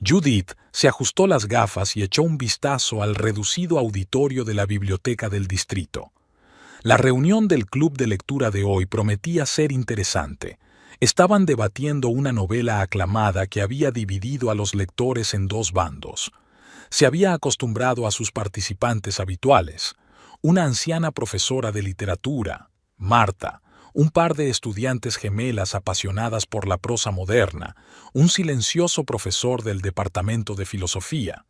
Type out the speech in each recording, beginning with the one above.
Judith se ajustó las gafas y echó un vistazo al reducido auditorio de la biblioteca del distrito. La reunión del club de lectura de hoy prometía ser interesante. Estaban debatiendo una novela aclamada que había dividido a los lectores en dos bandos. Se había acostumbrado a sus participantes habituales, una anciana profesora de literatura, Marta, un par de estudiantes gemelas apasionadas por la prosa moderna, un silencioso profesor del departamento de filosofía.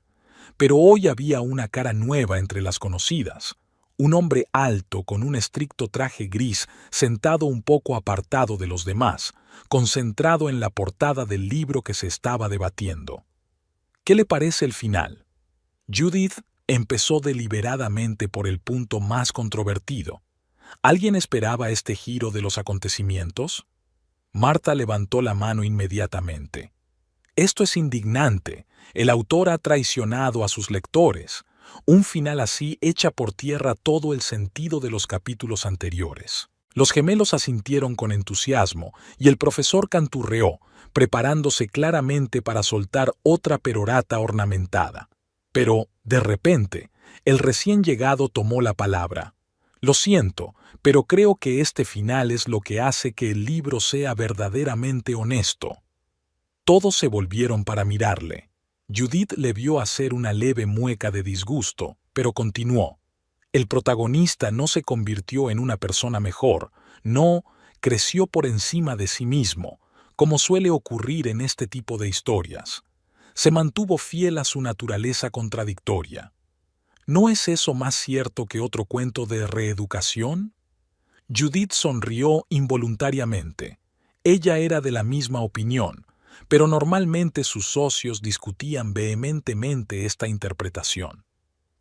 Pero hoy había una cara nueva entre las conocidas, un hombre alto con un estricto traje gris sentado un poco apartado de los demás, concentrado en la portada del libro que se estaba debatiendo. ¿Qué le parece el final? Judith empezó deliberadamente por el punto más controvertido. ¿Alguien esperaba este giro de los acontecimientos? Marta levantó la mano inmediatamente. Esto es indignante. El autor ha traicionado a sus lectores. Un final así echa por tierra todo el sentido de los capítulos anteriores. Los gemelos asintieron con entusiasmo y el profesor canturreó, preparándose claramente para soltar otra perorata ornamentada. Pero, de repente, el recién llegado tomó la palabra. Lo siento, pero creo que este final es lo que hace que el libro sea verdaderamente honesto. Todos se volvieron para mirarle. Judith le vio hacer una leve mueca de disgusto, pero continuó. El protagonista no se convirtió en una persona mejor, no, creció por encima de sí mismo, como suele ocurrir en este tipo de historias. Se mantuvo fiel a su naturaleza contradictoria. ¿No es eso más cierto que otro cuento de reeducación? Judith sonrió involuntariamente. Ella era de la misma opinión, pero normalmente sus socios discutían vehementemente esta interpretación.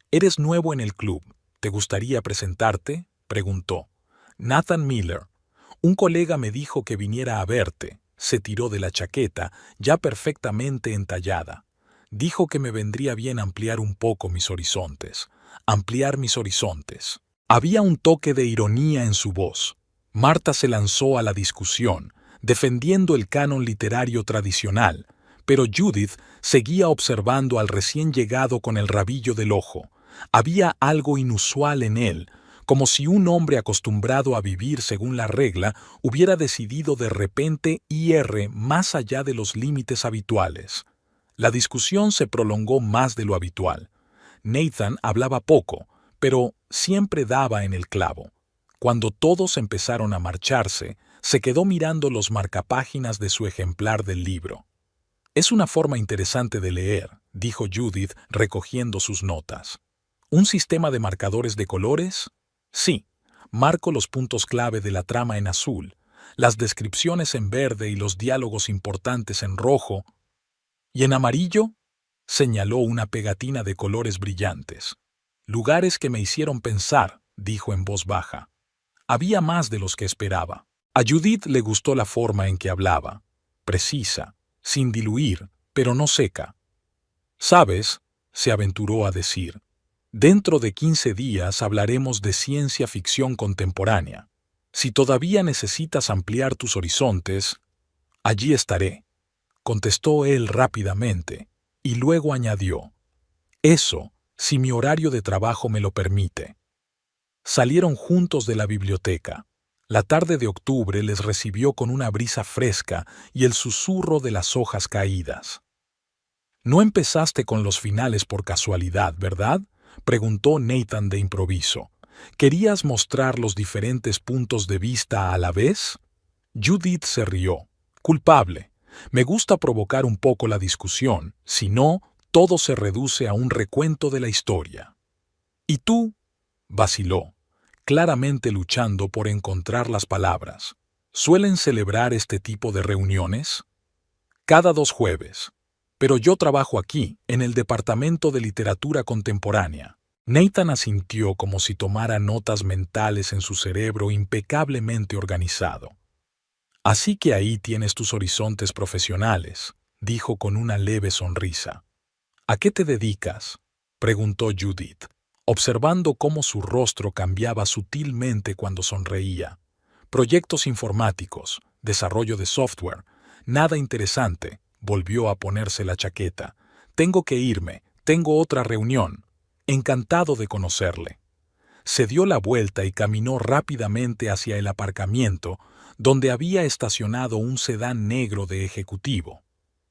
«¿Eres nuevo en el club? ¿Te gustaría presentarte?», preguntó. Nathan Miller. «Un colega me dijo que viniera a verte». Se tiró de la chaqueta, ya perfectamente entallada. Dijo que me vendría bien ampliar un poco mis horizontes. Ampliar mis horizontes. Había un toque de ironía en su voz. Marta se lanzó a la discusión, defendiendo el canon literario tradicional, pero Judith seguía observando al recién llegado con el rabillo del ojo. Había algo inusual en él, como si un hombre acostumbrado a vivir según la regla hubiera decidido de repente ir más allá de los límites habituales. La discusión se prolongó más de lo habitual. Nathan hablaba poco, pero siempre daba en el clavo. Cuando todos empezaron a marcharse, se quedó mirando los marcapáginas de su ejemplar del libro. «Es una forma interesante de leer», dijo Judith recogiendo sus notas. «¿Un sistema de marcadores de colores?» «Sí, marco los puntos clave de la trama en azul, las descripciones en verde y los diálogos importantes en rojo. ¿Y en amarillo?», señaló una pegatina de colores brillantes. «Lugares que me hicieron pensar», dijo en voz baja. Había más de los que esperaba. A Judith le gustó la forma en que hablaba. Precisa, sin diluir, pero no seca. «¿Sabes?», se aventuró a decir. «Dentro de 15 días hablaremos de ciencia ficción contemporánea. Si todavía necesitas ampliar tus horizontes, allí estaré», contestó él rápidamente, y luego añadió, «eso, si mi horario de trabajo me lo permite». Salieron juntos de la biblioteca. La tarde de octubre les recibió con una brisa fresca y el susurro de las hojas caídas. «No empezaste con los finales por casualidad, ¿verdad?», preguntó Nathan de improviso. «¿Querías mostrar los diferentes puntos de vista a la vez?». Judith se rió. «Culpable. Me gusta provocar un poco la discusión, si no, todo se reduce a un recuento de la historia». «¿Y tú?», vaciló, claramente luchando por encontrar las palabras. «¿Suelen celebrar este tipo de reuniones?». «Cada 2 jueves. Pero yo trabajo aquí, en el Departamento de Literatura Contemporánea». Nathan asintió como si tomara notas mentales en su cerebro impecablemente organizado. «Así que ahí tienes tus horizontes profesionales», dijo con una leve sonrisa. «¿A qué te dedicas?», preguntó Judith, observando cómo su rostro cambiaba sutilmente cuando sonreía. «Proyectos informáticos, desarrollo de software, nada interesante», volvió a ponerse la chaqueta. Tengo que irme, tengo otra reunión. Encantado de conocerle. Se dio la vuelta y caminó rápidamente hacia el aparcamiento, donde había estacionado un sedán negro de ejecutivo.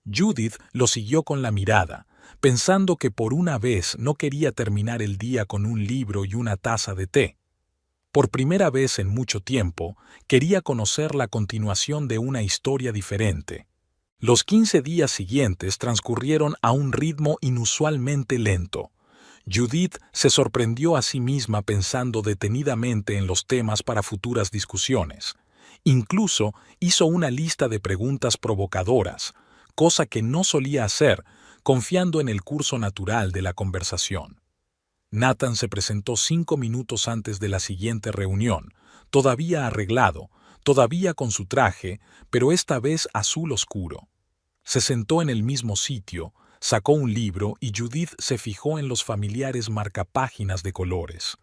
Judith lo siguió con la mirada, pensando que por una vez no quería terminar el día con un libro y una taza de té. Por primera vez en mucho tiempo, quería conocer la continuación de una historia diferente. Los 15 días siguientes transcurrieron a un ritmo inusualmente lento. Judith se sorprendió a sí misma pensando detenidamente en los temas para futuras discusiones. Incluso hizo una lista de preguntas provocadoras, cosa que no solía hacer, confiando en el curso natural de la conversación. Nathan se presentó 5 minutos antes de la siguiente reunión, todavía arreglado, todavía con su traje, pero esta vez azul oscuro. Se sentó en el mismo sitio, sacó un libro y Judith se fijó en los familiares marcapáginas de colores.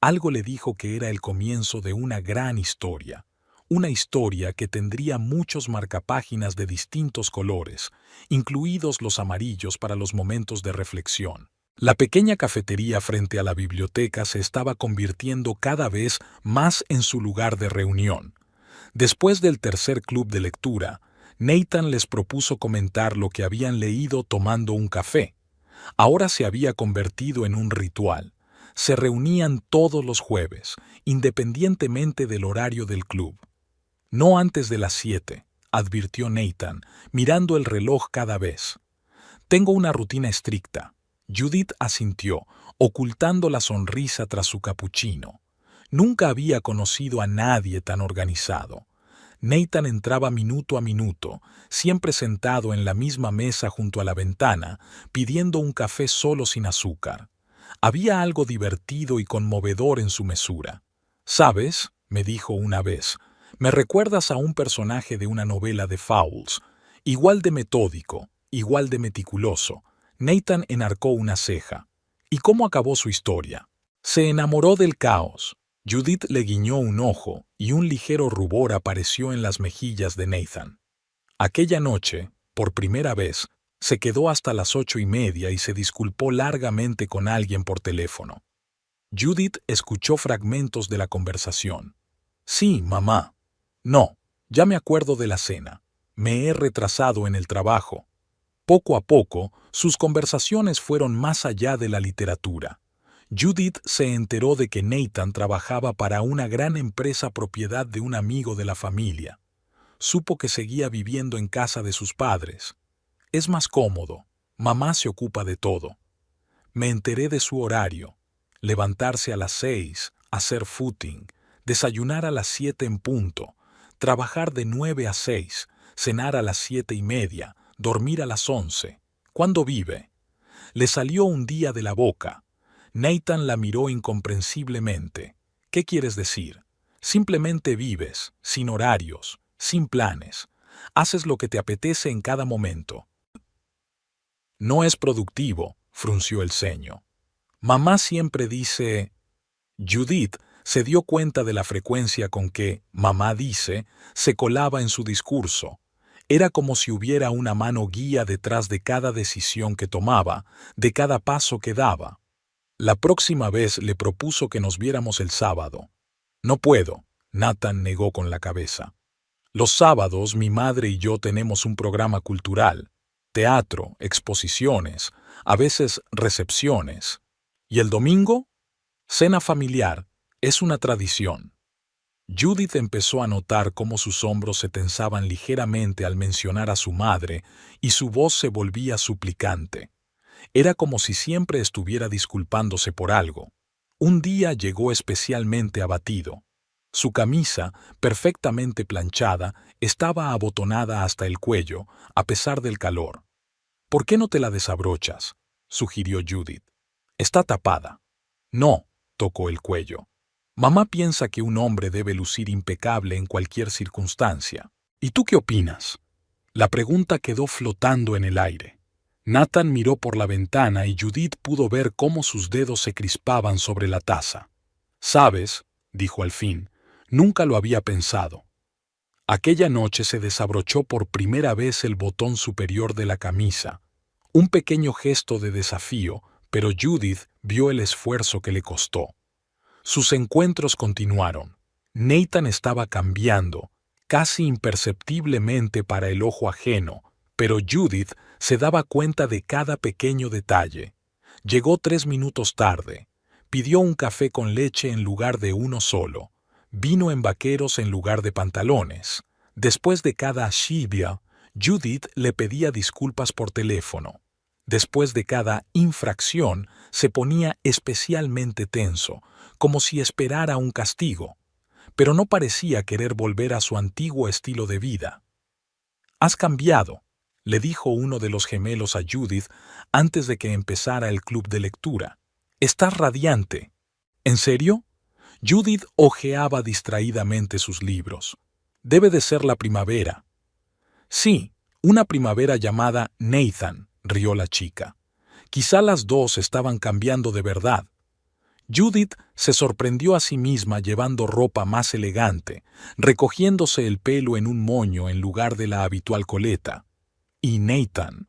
Algo le dijo que era el comienzo de una gran historia. Una historia que tendría muchos marcapáginas de distintos colores, incluidos los amarillos para los momentos de reflexión. La pequeña cafetería frente a la biblioteca se estaba convirtiendo cada vez más en su lugar de reunión. Después del tercer club de lectura, Nathan les propuso comentar lo que habían leído tomando un café. Ahora se había convertido en un ritual. Se reunían todos los jueves, independientemente del horario del club. No antes de las 7, advirtió Nathan, mirando el reloj cada vez. Tengo una rutina estricta. Judith asintió, ocultando la sonrisa tras su capuchino. Nunca había conocido a nadie tan organizado. Nathan entraba minuto a minuto, siempre sentado en la misma mesa junto a la ventana, pidiendo un café solo sin azúcar. Había algo divertido y conmovedor en su mesura. «¿Sabes?», me dijo una vez, «me recuerdas a un personaje de una novela de Fowles, igual de metódico, igual de meticuloso». Nathan enarcó una ceja. ¿Y cómo acabó su historia? Se enamoró del caos. Judith le guiñó un ojo y un ligero rubor apareció en las mejillas de Nathan. Aquella noche, por primera vez, se quedó hasta las 8:30 y se disculpó largamente con alguien por teléfono. Judith escuchó fragmentos de la conversación. «Sí, mamá». «No, ya me acuerdo de la cena. Me he retrasado en el trabajo». Poco a poco, sus conversaciones fueron más allá de la literatura. Judith se enteró de que Nathan trabajaba para una gran empresa propiedad de un amigo de la familia. Supo que seguía viviendo en casa de sus padres. «Es más cómodo. Mamá se ocupa de todo». Me enteré de su horario. Levantarse a las 6, hacer footing, desayunar a las 7 en punto, trabajar de 9 a 6, cenar a las 7:30, dormir a las 11. ¿Cuándo vive? Le salió un día de la boca. Nathan la miró incomprensiblemente. ¿Qué quieres decir? Simplemente vives, sin horarios, sin planes. Haces lo que te apetece en cada momento. No es productivo, frunció el ceño. Mamá siempre dice... Judith se dio cuenta de la frecuencia con que «mamá dice» se colaba en su discurso. Era como si hubiera una mano guía detrás de cada decisión que tomaba, de cada paso que daba. La próxima vez le propuso que nos viéramos el sábado. «No puedo», Nathan negó con la cabeza. «Los sábados mi madre y yo tenemos un programa cultural, teatro, exposiciones, a veces recepciones. ¿Y el domingo? Cena familiar, es una tradición». Judith empezó a notar cómo sus hombros se tensaban ligeramente al mencionar a su madre y su voz se volvía suplicante. Era como si siempre estuviera disculpándose por algo. Un día llegó especialmente abatido. Su camisa, perfectamente planchada, estaba abotonada hasta el cuello, a pesar del calor. «¿Por qué no te la desabrochas?», sugirió Judith. «Está tapada». «No», tocó el cuello. «Mamá piensa que un hombre debe lucir impecable en cualquier circunstancia. ¿Y tú qué opinas?». La pregunta quedó flotando en el aire. Nathan miró por la ventana y Judith pudo ver cómo sus dedos se crispaban sobre la taza. «¿Sabes?», dijo al fin, «nunca lo había pensado». Aquella noche se desabrochó por primera vez el botón superior de la camisa. Un pequeño gesto de desafío, pero Judith vio el esfuerzo que le costó. Sus encuentros continuaron. Nathan estaba cambiando, casi imperceptiblemente para el ojo ajeno, pero Judith se daba cuenta de cada pequeño detalle. Llegó 3 minutos tarde. Pidió un café con leche en lugar de uno solo. Vino en vaqueros en lugar de pantalones. Después de cada shibia, Judith le pedía disculpas por teléfono. Después de cada infracción, se ponía especialmente tenso, como si esperara un castigo, pero no parecía querer volver a su antiguo estilo de vida. «Has cambiado», le dijo uno de los gemelos a Judith antes de que empezara el club de lectura. «Estás radiante». «¿En serio?» Judith hojeaba distraídamente sus libros. «Debe de ser la primavera». «Sí, una primavera llamada Nathan», rió la chica. «Quizá las dos estaban cambiando de verdad». Judith se sorprendió a sí misma llevando ropa más elegante, recogiéndose el pelo en un moño en lugar de la habitual coleta. Y Nathan.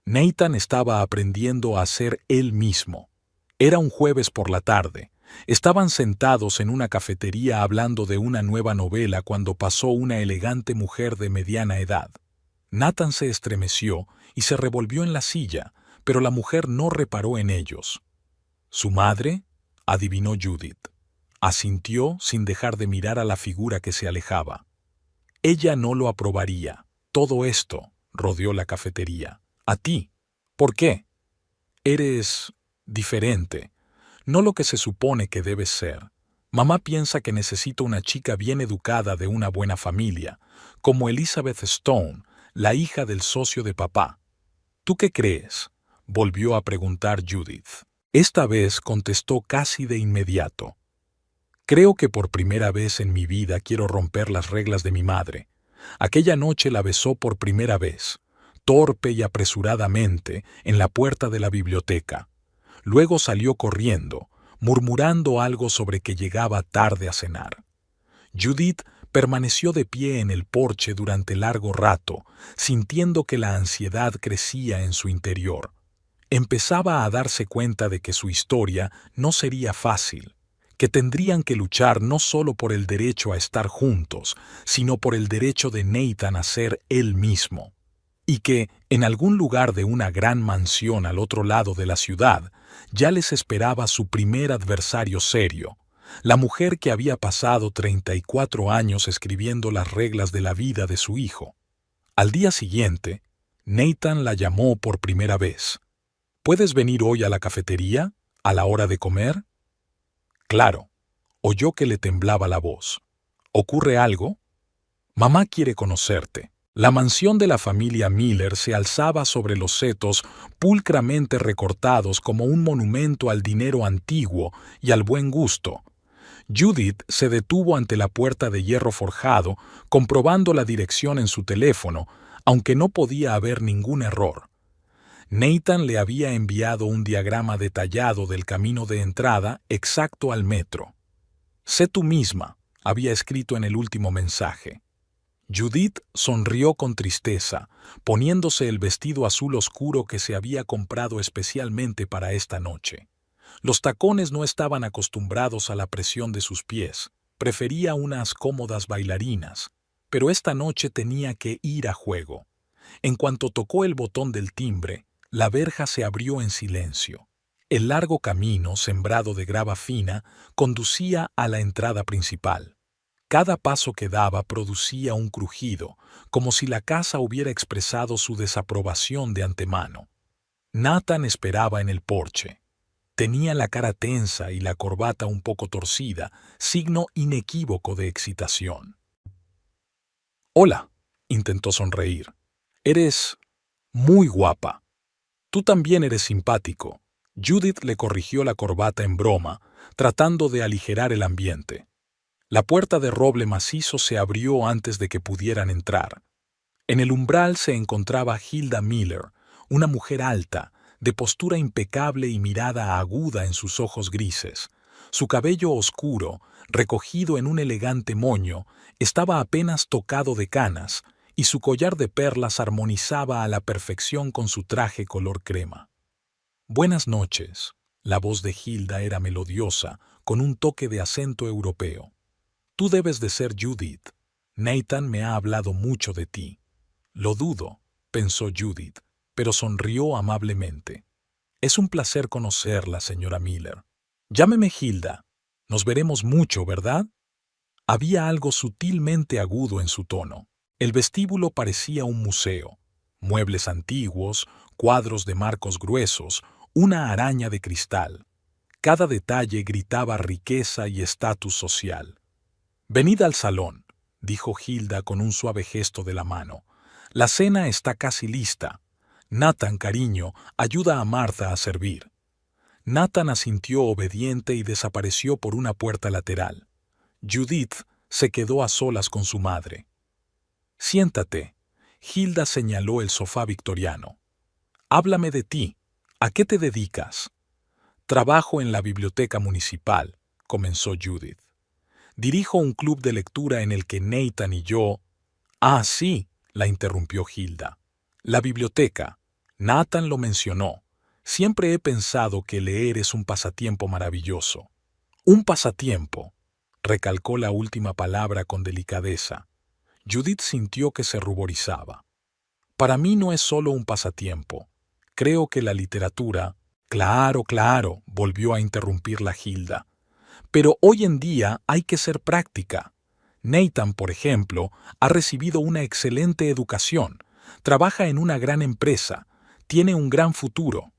Nathan estaba aprendiendo a ser él mismo. Era un jueves por la tarde. Estaban sentados en una cafetería hablando de una nueva novela cuando pasó una elegante mujer de mediana edad. Nathan se estremeció y se revolvió en la silla, pero la mujer no reparó en ellos. ¿Su madre?, adivinó Judith. Asintió sin dejar de mirar a la figura que se alejaba. Ella no lo aprobaría. Todo esto, rodeó la cafetería. ¿A ti? ¿Por qué? Eres diferente. No lo que se supone que debes ser. Mamá piensa que necesito una chica bien educada de una buena familia, como Elizabeth Stone, la hija del socio de papá. ¿Tú qué crees?, volvió a preguntar Judith. Esta vez contestó casi de inmediato. Creo que por primera vez en mi vida quiero romper las reglas de mi madre. Aquella noche la besó por primera vez, torpe y apresuradamente, en la puerta de la biblioteca. Luego salió corriendo, murmurando algo sobre que llegaba tarde a cenar. Judith permaneció de pie en el porche durante largo rato, sintiendo que la ansiedad crecía en su interior. Empezaba a darse cuenta de que su historia no sería fácil, que tendrían que luchar no solo por el derecho a estar juntos, sino por el derecho de Nathan a ser él mismo, y que, en algún lugar de una gran mansión al otro lado de la ciudad, ya les esperaba su primer adversario serio, la mujer que había pasado 34 años escribiendo las reglas de la vida de su hijo. Al día siguiente, Nathan la llamó por primera vez. ¿Puedes venir hoy a la cafetería, a la hora de comer? Claro, oyó que le temblaba la voz. ¿Ocurre algo? Mamá quiere conocerte. La mansión de la familia Miller se alzaba sobre los setos pulcramente recortados como un monumento al dinero antiguo y al buen gusto. Judith se detuvo ante la puerta de hierro forjado, comprobando la dirección en su teléfono, aunque no podía haber ningún error. Nathan le había enviado un diagrama detallado del camino de entrada exacto al metro. «Sé tú misma», había escrito en el último mensaje. Judith sonrió con tristeza, poniéndose el vestido azul oscuro que se había comprado especialmente para esta noche. Los tacones no estaban acostumbrados a la presión de sus pies, prefería unas cómodas bailarinas, pero esta noche tenía que ir a juego. En cuanto tocó el botón del timbre, la verja se abrió en silencio. El largo camino, sembrado de grava fina, conducía a la entrada principal. Cada paso que daba producía un crujido, como si la casa hubiera expresado su desaprobación de antemano. Nathan esperaba en el porche. Tenía la cara tensa y la corbata un poco torcida, signo inequívoco de excitación. «Hola», intentó sonreír. «Eres muy guapa». «Tú también eres simpático». Judith le corrigió la corbata en broma, tratando de aligerar el ambiente. La puerta de roble macizo se abrió antes de que pudieran entrar. En el umbral se encontraba Hilda Miller, una mujer alta, de postura impecable y mirada aguda en sus ojos grises. Su cabello oscuro, recogido en un elegante moño, estaba apenas tocado de canas, y su collar de perlas armonizaba a la perfección con su traje color crema. Buenas noches. La voz de Hilda era melodiosa, con un toque de acento europeo. Tú debes de ser Judith. Nathan me ha hablado mucho de ti. Lo dudo, pensó Judith, pero sonrió amablemente. Es un placer conocerla, señora Miller. Llámeme Hilda. Nos veremos mucho, ¿verdad? Había algo sutilmente agudo en su tono. El vestíbulo parecía un museo. Muebles antiguos, cuadros de marcos gruesos, una araña de cristal. Cada detalle gritaba riqueza y estatus social. Venid al salón, dijo Hilda con un suave gesto de la mano. La cena está casi lista. Nathan, cariño, ayuda a Martha a servir. Nathan asintió obediente y desapareció por una puerta lateral. Judith se quedó a solas con su madre. Siéntate. Hilda señaló el sofá victoriano. Háblame de ti. ¿A qué te dedicas? Trabajo en la biblioteca municipal, comenzó Judith. Dirijo un club de lectura en el que Nathan y yo... Ah, sí, la interrumpió Hilda. La biblioteca. Nathan lo mencionó. Siempre he pensado que leer es un pasatiempo maravilloso. Un pasatiempo, recalcó la última palabra con delicadeza. Judith sintió que se ruborizaba. Para mí no es solo un pasatiempo. Creo que la literatura... Claro, volvió a interrumpirla Hilda. Pero hoy en día hay que ser práctica. Nathan, por ejemplo, ha recibido una excelente educación, trabaja en una gran empresa, tiene un gran futuro.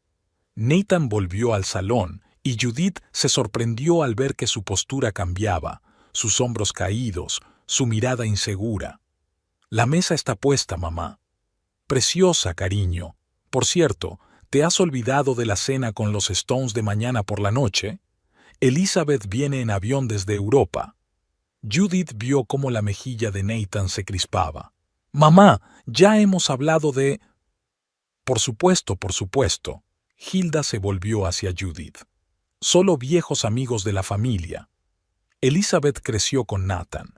Nathan volvió al salón y Judith se sorprendió al ver que su postura cambiaba, sus hombros caídos, su mirada insegura. La mesa está puesta, mamá. Preciosa, cariño. Por cierto, ¿te has olvidado de la cena con los Stones de mañana por la noche? Elizabeth viene en avión desde Europa. Judith vio cómo la mejilla de Nathan se crispaba. Mamá, ya hemos hablado de... Por supuesto. Hilda se volvió hacia Judith. Solo viejos amigos de la familia. Elizabeth creció con Nathan.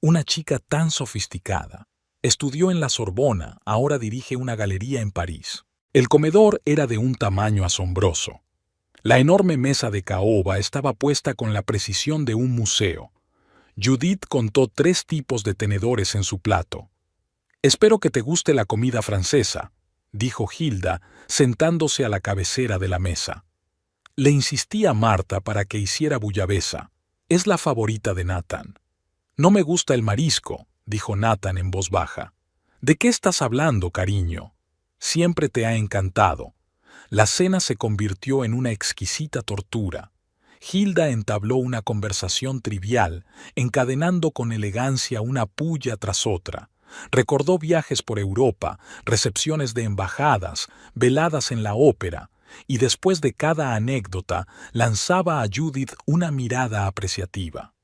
Una chica tan sofisticada. Estudió en la Sorbona, ahora dirige una galería en París. El comedor era de un tamaño asombroso. La enorme mesa de caoba estaba puesta con la precisión de un museo. Judith contó 3 tipos de tenedores en su plato. «Espero que te guste la comida francesa», dijo Hilda, sentándose a la cabecera de la mesa. Le insistí a Martha para que hiciera bullabesa. Es la favorita de Nathan. «No me gusta el marisco», dijo Nathan en voz baja. «¿De qué estás hablando, cariño? Siempre te ha encantado». La cena se convirtió en una exquisita tortura. Hilda entabló una conversación trivial, encadenando con elegancia una pulla tras otra. Recordó viajes por Europa, recepciones de embajadas, veladas en la ópera, y después de cada anécdota lanzaba a Judith una mirada apreciativa.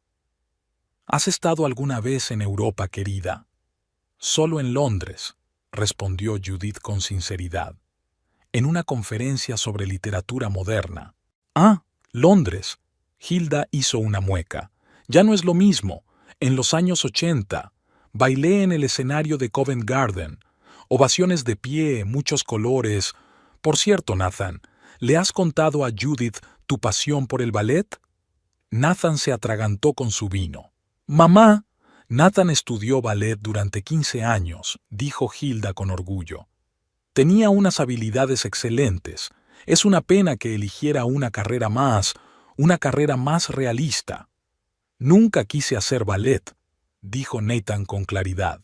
¿Has estado alguna vez en Europa, querida? Solo en Londres, respondió Judith con sinceridad. En una conferencia sobre literatura moderna. Ah, Londres. Hilda hizo una mueca. Ya no es lo mismo. En los años 80, bailé en el escenario de Covent Garden. Ovaciones de pie, muchos colores. Por cierto, Nathan, ¿le has contado a Judith tu pasión por el ballet? Nathan se atragantó con su vino. Mamá, Nathan estudió ballet durante 15 años, dijo Hilda con orgullo. Tenía unas habilidades excelentes. Es una pena que eligiera una carrera más realista. Nunca quise hacer ballet, dijo Nathan con claridad.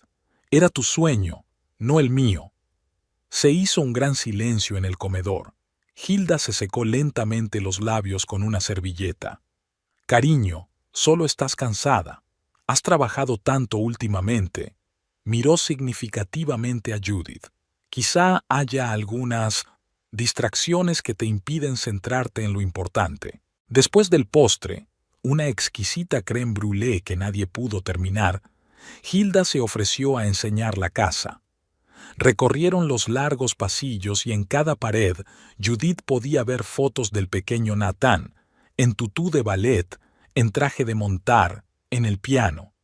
Era tu sueño, no el mío. Se hizo un gran silencio en el comedor. Hilda se secó lentamente los labios con una servilleta. Cariño, solo estás cansada. Has trabajado tanto últimamente. Miró significativamente a Judith. Quizá haya algunas distracciones que te impiden centrarte en lo importante. Después del postre, una exquisita crème brûlée que nadie pudo terminar, Hilda se ofreció a enseñar la casa. Recorrieron los largos pasillos y en cada pared Judith podía ver fotos del pequeño Nathan, en tutú de ballet, en traje de montar, en el piano.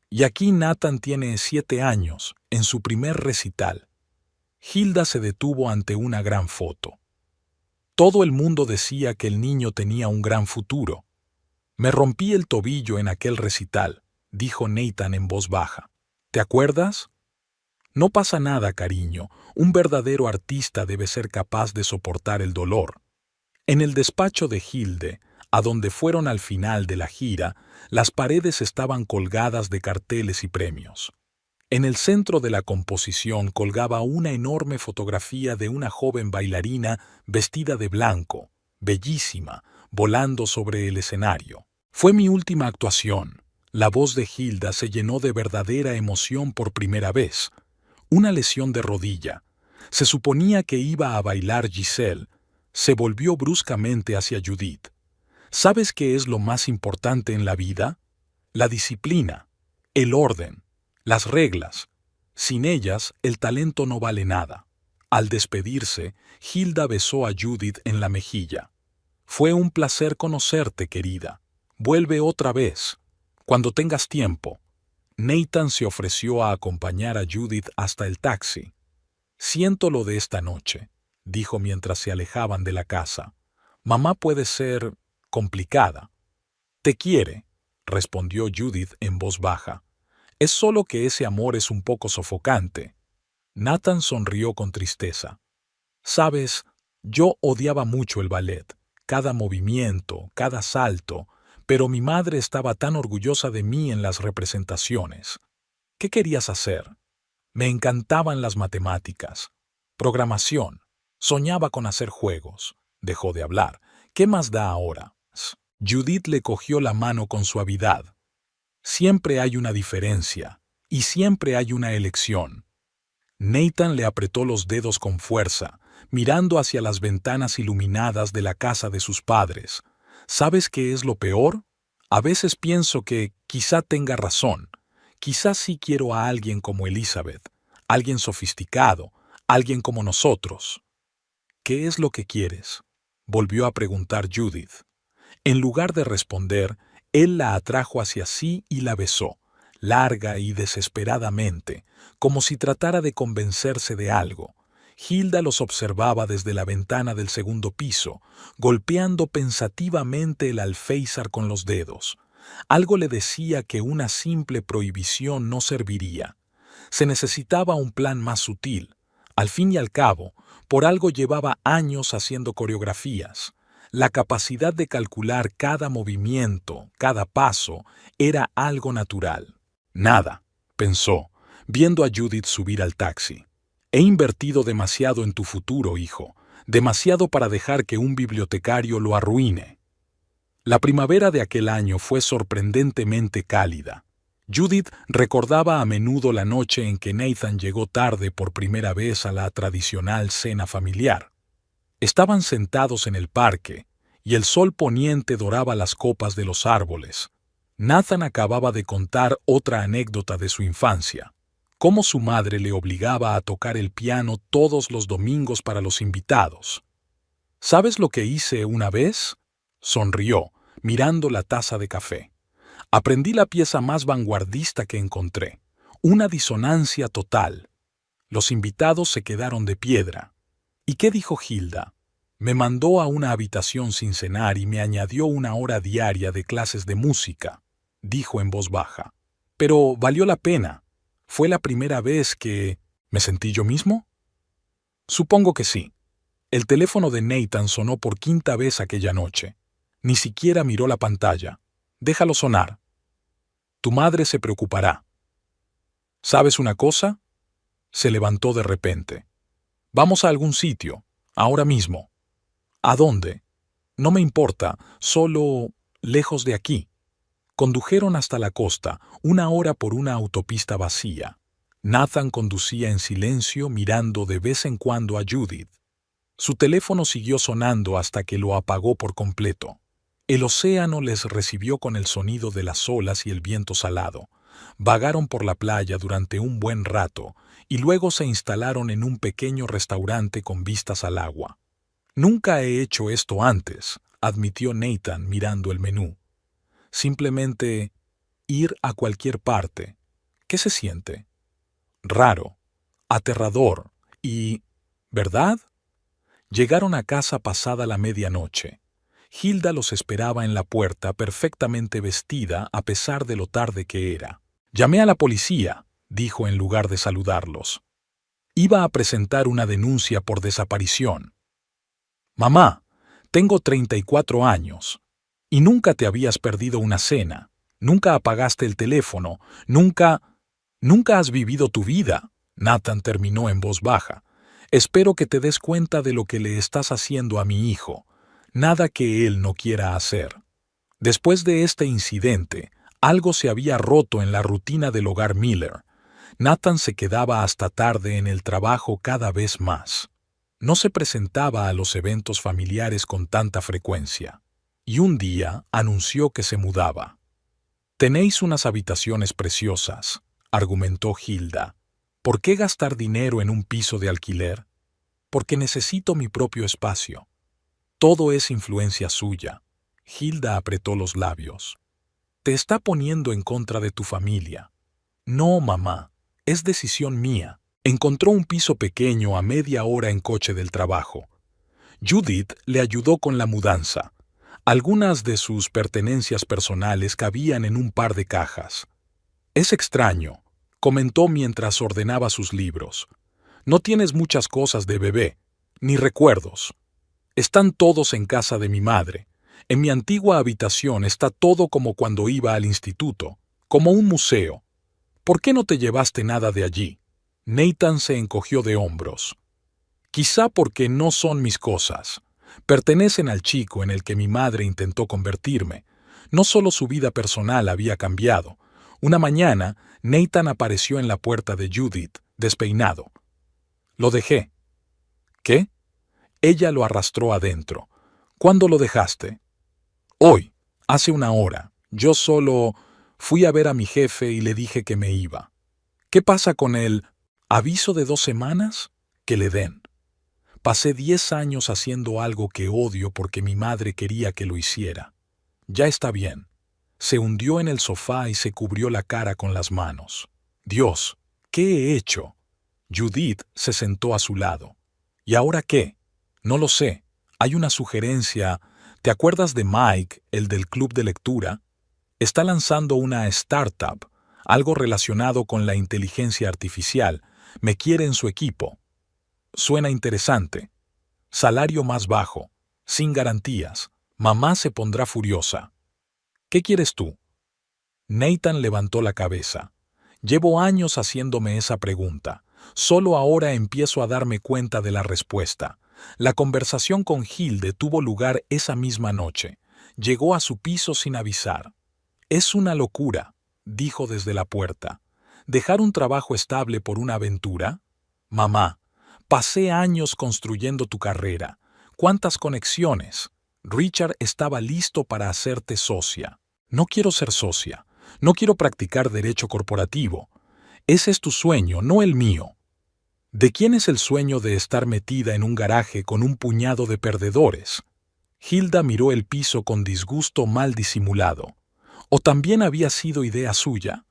Y aquí Nathan tiene 7 años, en su primer recital. Hilda se detuvo ante una gran foto. Todo el mundo decía que el niño tenía un gran futuro. Me rompí el tobillo en aquel recital, dijo Nathan en voz baja. ¿Te acuerdas? No pasa nada, cariño. Un verdadero artista debe ser capaz de soportar el dolor. En el despacho de Hilde, a donde fueron al final de la gira, las paredes estaban colgadas de carteles y premios. En el centro de la composición colgaba una enorme fotografía de una joven bailarina vestida de blanco, bellísima, volando sobre el escenario. Fue mi última actuación. La voz de Hilda se llenó de verdadera emoción por primera vez. Una lesión de rodilla. Se suponía que iba a bailar Giselle. Se volvió bruscamente hacia Judith. ¿Sabes qué es lo más importante en la vida? La disciplina, el orden, las reglas. Sin ellas, el talento no vale nada. Al despedirse, Hilda besó a Judith en la mejilla. Fue un placer conocerte, querida. Vuelve otra vez, cuando tengas tiempo. Nathan se ofreció a acompañar a Judith hasta el taxi. Siento lo de esta noche, dijo mientras se alejaban de la casa. Mamá puede ser complicada. Te quiere, respondió Judith en voz baja. Es solo que ese amor es un poco sofocante. Nathan sonrió con tristeza. Sabes, yo odiaba mucho el ballet, cada movimiento, cada salto, pero mi madre estaba tan orgullosa de mí en las representaciones. ¿Qué querías hacer? Me encantaban las matemáticas. Programación. Soñaba con hacer juegos. Dejó de hablar. ¿Qué más da ahora? Judith le cogió la mano con suavidad. Siempre hay una diferencia, y siempre hay una elección. Nathan le apretó los dedos con fuerza, mirando hacia las ventanas iluminadas de la casa de sus padres. ¿Sabes qué es lo peor? A veces pienso que quizá tenga razón. Quizá sí quiero a alguien como Elizabeth, alguien sofisticado, alguien como nosotros. ¿Qué es lo que quieres?, volvió a preguntar Judith. En lugar de responder, él la atrajo hacia sí y la besó, larga y desesperadamente, como si tratara de convencerse de algo. Hilda los observaba desde la ventana del segundo piso, golpeando pensativamente el alféizar con los dedos. Algo le decía que una simple prohibición no serviría. Se necesitaba un plan más sutil. Al fin y al cabo, por algo llevaba años haciendo coreografías. La capacidad de calcular cada movimiento, cada paso, era algo natural. Nada, pensó, viendo a Judith subir al taxi. He invertido demasiado en tu futuro, hijo, demasiado para dejar que un bibliotecario lo arruine. La primavera de aquel año fue sorprendentemente cálida. Judith recordaba a menudo la noche en que Nathan llegó tarde por primera vez a la tradicional cena familiar. Estaban sentados en el parque, y el sol poniente doraba las copas de los árboles. Nathan acababa de contar otra anécdota de su infancia, cómo su madre le obligaba a tocar el piano todos los domingos para los invitados. ¿Sabes lo que hice una vez?, sonrió, mirando la taza de café. Aprendí la pieza más vanguardista que encontré, una disonancia total. Los invitados se quedaron de piedra. ¿Y qué dijo Hilda? Me mandó a una habitación sin cenar y me añadió 1 hora diaria de clases de música, dijo en voz baja. Pero valió la pena. ¿Fue la primera vez que me sentí yo mismo? Supongo que sí. El teléfono de Nathan sonó por 5ª vez aquella noche. Ni siquiera miró la pantalla. Déjalo sonar. Tu madre se preocupará. ¿Sabes una cosa? Se levantó de repente. Vamos a algún sitio, ahora mismo. ¿A dónde? No me importa, solo lejos de aquí. Condujeron hasta la costa, 1 hora por una autopista vacía. Nathan conducía en silencio, mirando de vez en cuando a Judith. Su teléfono siguió sonando hasta que lo apagó por completo. El océano les recibió con el sonido de las olas y el viento salado. Vagaron por la playa durante un buen rato y luego se instalaron en un pequeño restaurante con vistas al agua. Nunca he hecho esto antes, admitió Nathan mirando el menú. Simplemente ir a cualquier parte, ¿Qué se siente? Raro, aterrador y... ¿verdad? Llegaron a casa pasada la medianoche. Hilda los esperaba en la puerta perfectamente vestida a pesar de lo tarde que era. Llamé a la policía, dijo en lugar de saludarlos. Iba a presentar una denuncia por desaparición. Mamá, tengo 34 años. Y nunca te habías perdido una cena. Nunca apagaste el teléfono. Nunca has vivido tu vida. Nathan terminó en voz baja. Espero que te des cuenta de lo que le estás haciendo a mi hijo. Nada que él no quiera hacer. Después de este incidente, algo se había roto en la rutina del hogar Miller. Nathan se quedaba hasta tarde en el trabajo cada vez más. No se presentaba a los eventos familiares con tanta frecuencia. Y un día anunció que se mudaba. «Tenéis unas habitaciones preciosas», argumentó Hilda. «¿Por qué gastar dinero en un piso de alquiler? Porque necesito mi propio espacio». Todo es influencia suya. Hilda apretó los labios. «Te está poniendo en contra de tu familia». «No, mamá, es decisión mía». Encontró un piso pequeño a media hora en coche del trabajo. Judith le ayudó con la mudanza. Algunas de sus pertenencias personales cabían en un par de cajas. «Es extraño», comentó mientras ordenaba sus libros. «No tienes muchas cosas de bebé, ni recuerdos. Están todos en casa de mi madre. En mi antigua habitación está todo como cuando iba al instituto, como un museo. ¿Por qué no te llevaste nada de allí?» Nathan se encogió de hombros. «Quizá porque no son mis cosas. Pertenecen al chico en el que mi madre intentó convertirme. No solo su vida personal había cambiado. Una mañana, Nathan apareció en la puerta de Judith, despeinado. Lo dejé». «¿Qué?» Ella lo arrastró adentro. «¿Cuándo lo dejaste?» «Hoy, hace una hora. Yo solo fui a ver a mi jefe y le dije que me iba». «¿Qué pasa con el aviso de 2 semanas? Que le den». «Pasé 10 años haciendo algo que odio porque mi madre quería que lo hiciera. Ya está bien». Se hundió en el sofá y se cubrió la cara con las manos. «Dios, ¿qué he hecho?» Judith se sentó a su lado. «¿Y ahora qué?» «No lo sé. Hay una sugerencia. ¿Te acuerdas de Mike, el del club de lectura? Está lanzando una startup, algo relacionado con la inteligencia artificial. Me quiere en su equipo. Suena interesante. Salario más bajo, sin garantías. Mamá se pondrá furiosa. ¿Qué quieres tú?» Nathan levantó la cabeza. «Llevo años haciéndome esa pregunta. Solo ahora empiezo a darme cuenta de la respuesta». La conversación con Hilde tuvo lugar esa misma noche. Llegó a su piso sin avisar. «Es una locura», dijo desde la puerta. «¿Dejar un trabajo estable por una aventura? Mamá, pasé años construyendo tu carrera. ¿Cuántas conexiones? Richard estaba listo para hacerte socia». «No quiero ser socia. No quiero practicar derecho corporativo. Ese es tu sueño, no el mío». «¿De quién es el sueño de estar metida en un garaje con un puñado de perdedores?» Hilda miró el piso con disgusto mal disimulado. ¿O también había sido idea suya?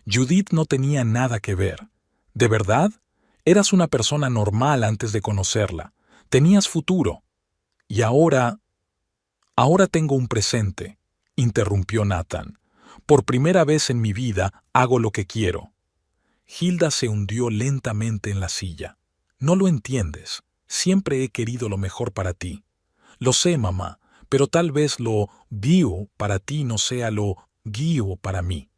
Judith no tenía nada que ver. ¿De verdad? Eras una persona normal antes de conocerla. Tenías futuro. Y ahora... «Ahora tengo un presente», interrumpió Nathan. «Por primera vez en mi vida hago lo que quiero». Hilda se hundió lentamente en la silla. «No lo entiendes. Siempre he querido lo mejor para ti». «Lo sé, mamá, pero tal vez lo bio para ti no sea lo guío para mí».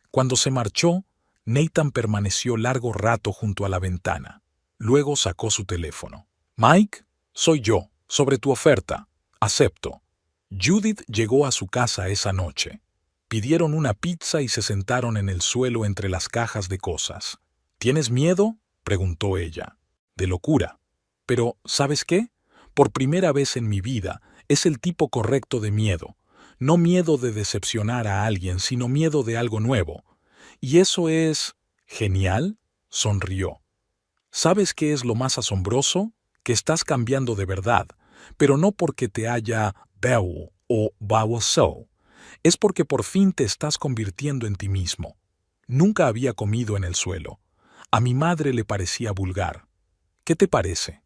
Cuando se marchó, Nathan permaneció largo rato junto a la ventana. Luego sacó su teléfono. «Mike, soy yo, sobre tu oferta. Acepto». Judith llegó a su casa esa noche. Pidieron una pizza y se sentaron en el suelo entre las cajas de cosas. «¿Tienes miedo?», preguntó ella. «De locura. Pero, ¿sabes qué? Por primera vez en mi vida es el tipo correcto de miedo. No miedo de decepcionar a alguien, sino miedo de algo nuevo. Y eso es... genial», sonrió. «¿Sabes qué es lo más asombroso? Que estás cambiando de verdad, pero no porque te haya o so. Es porque por fin te estás convirtiendo en ti mismo. Nunca había comido en el suelo. A mi madre le parecía vulgar. ¿Qué te parece?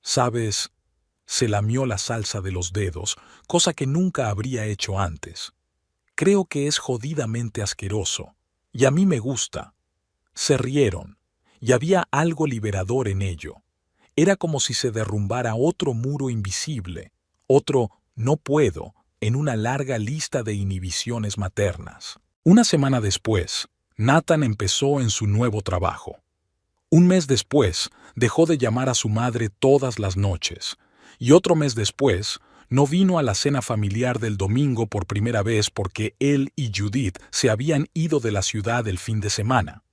¿Sabes? Se lamió la salsa de los dedos, cosa que nunca habría hecho antes. Creo que es jodidamente asqueroso. Y a mí me gusta. Se rieron, y había algo liberador en ello. Era como si se derrumbara otro muro invisible, otro no puedo, en una larga lista de inhibiciones maternas. Una semana después, Nathan empezó en su nuevo trabajo. Un mes después, dejó de llamar a su madre todas las noches, y otro mes después, no vino a la cena familiar del domingo por primera vez porque él y Judith se habían ido de la ciudad el fin de semana.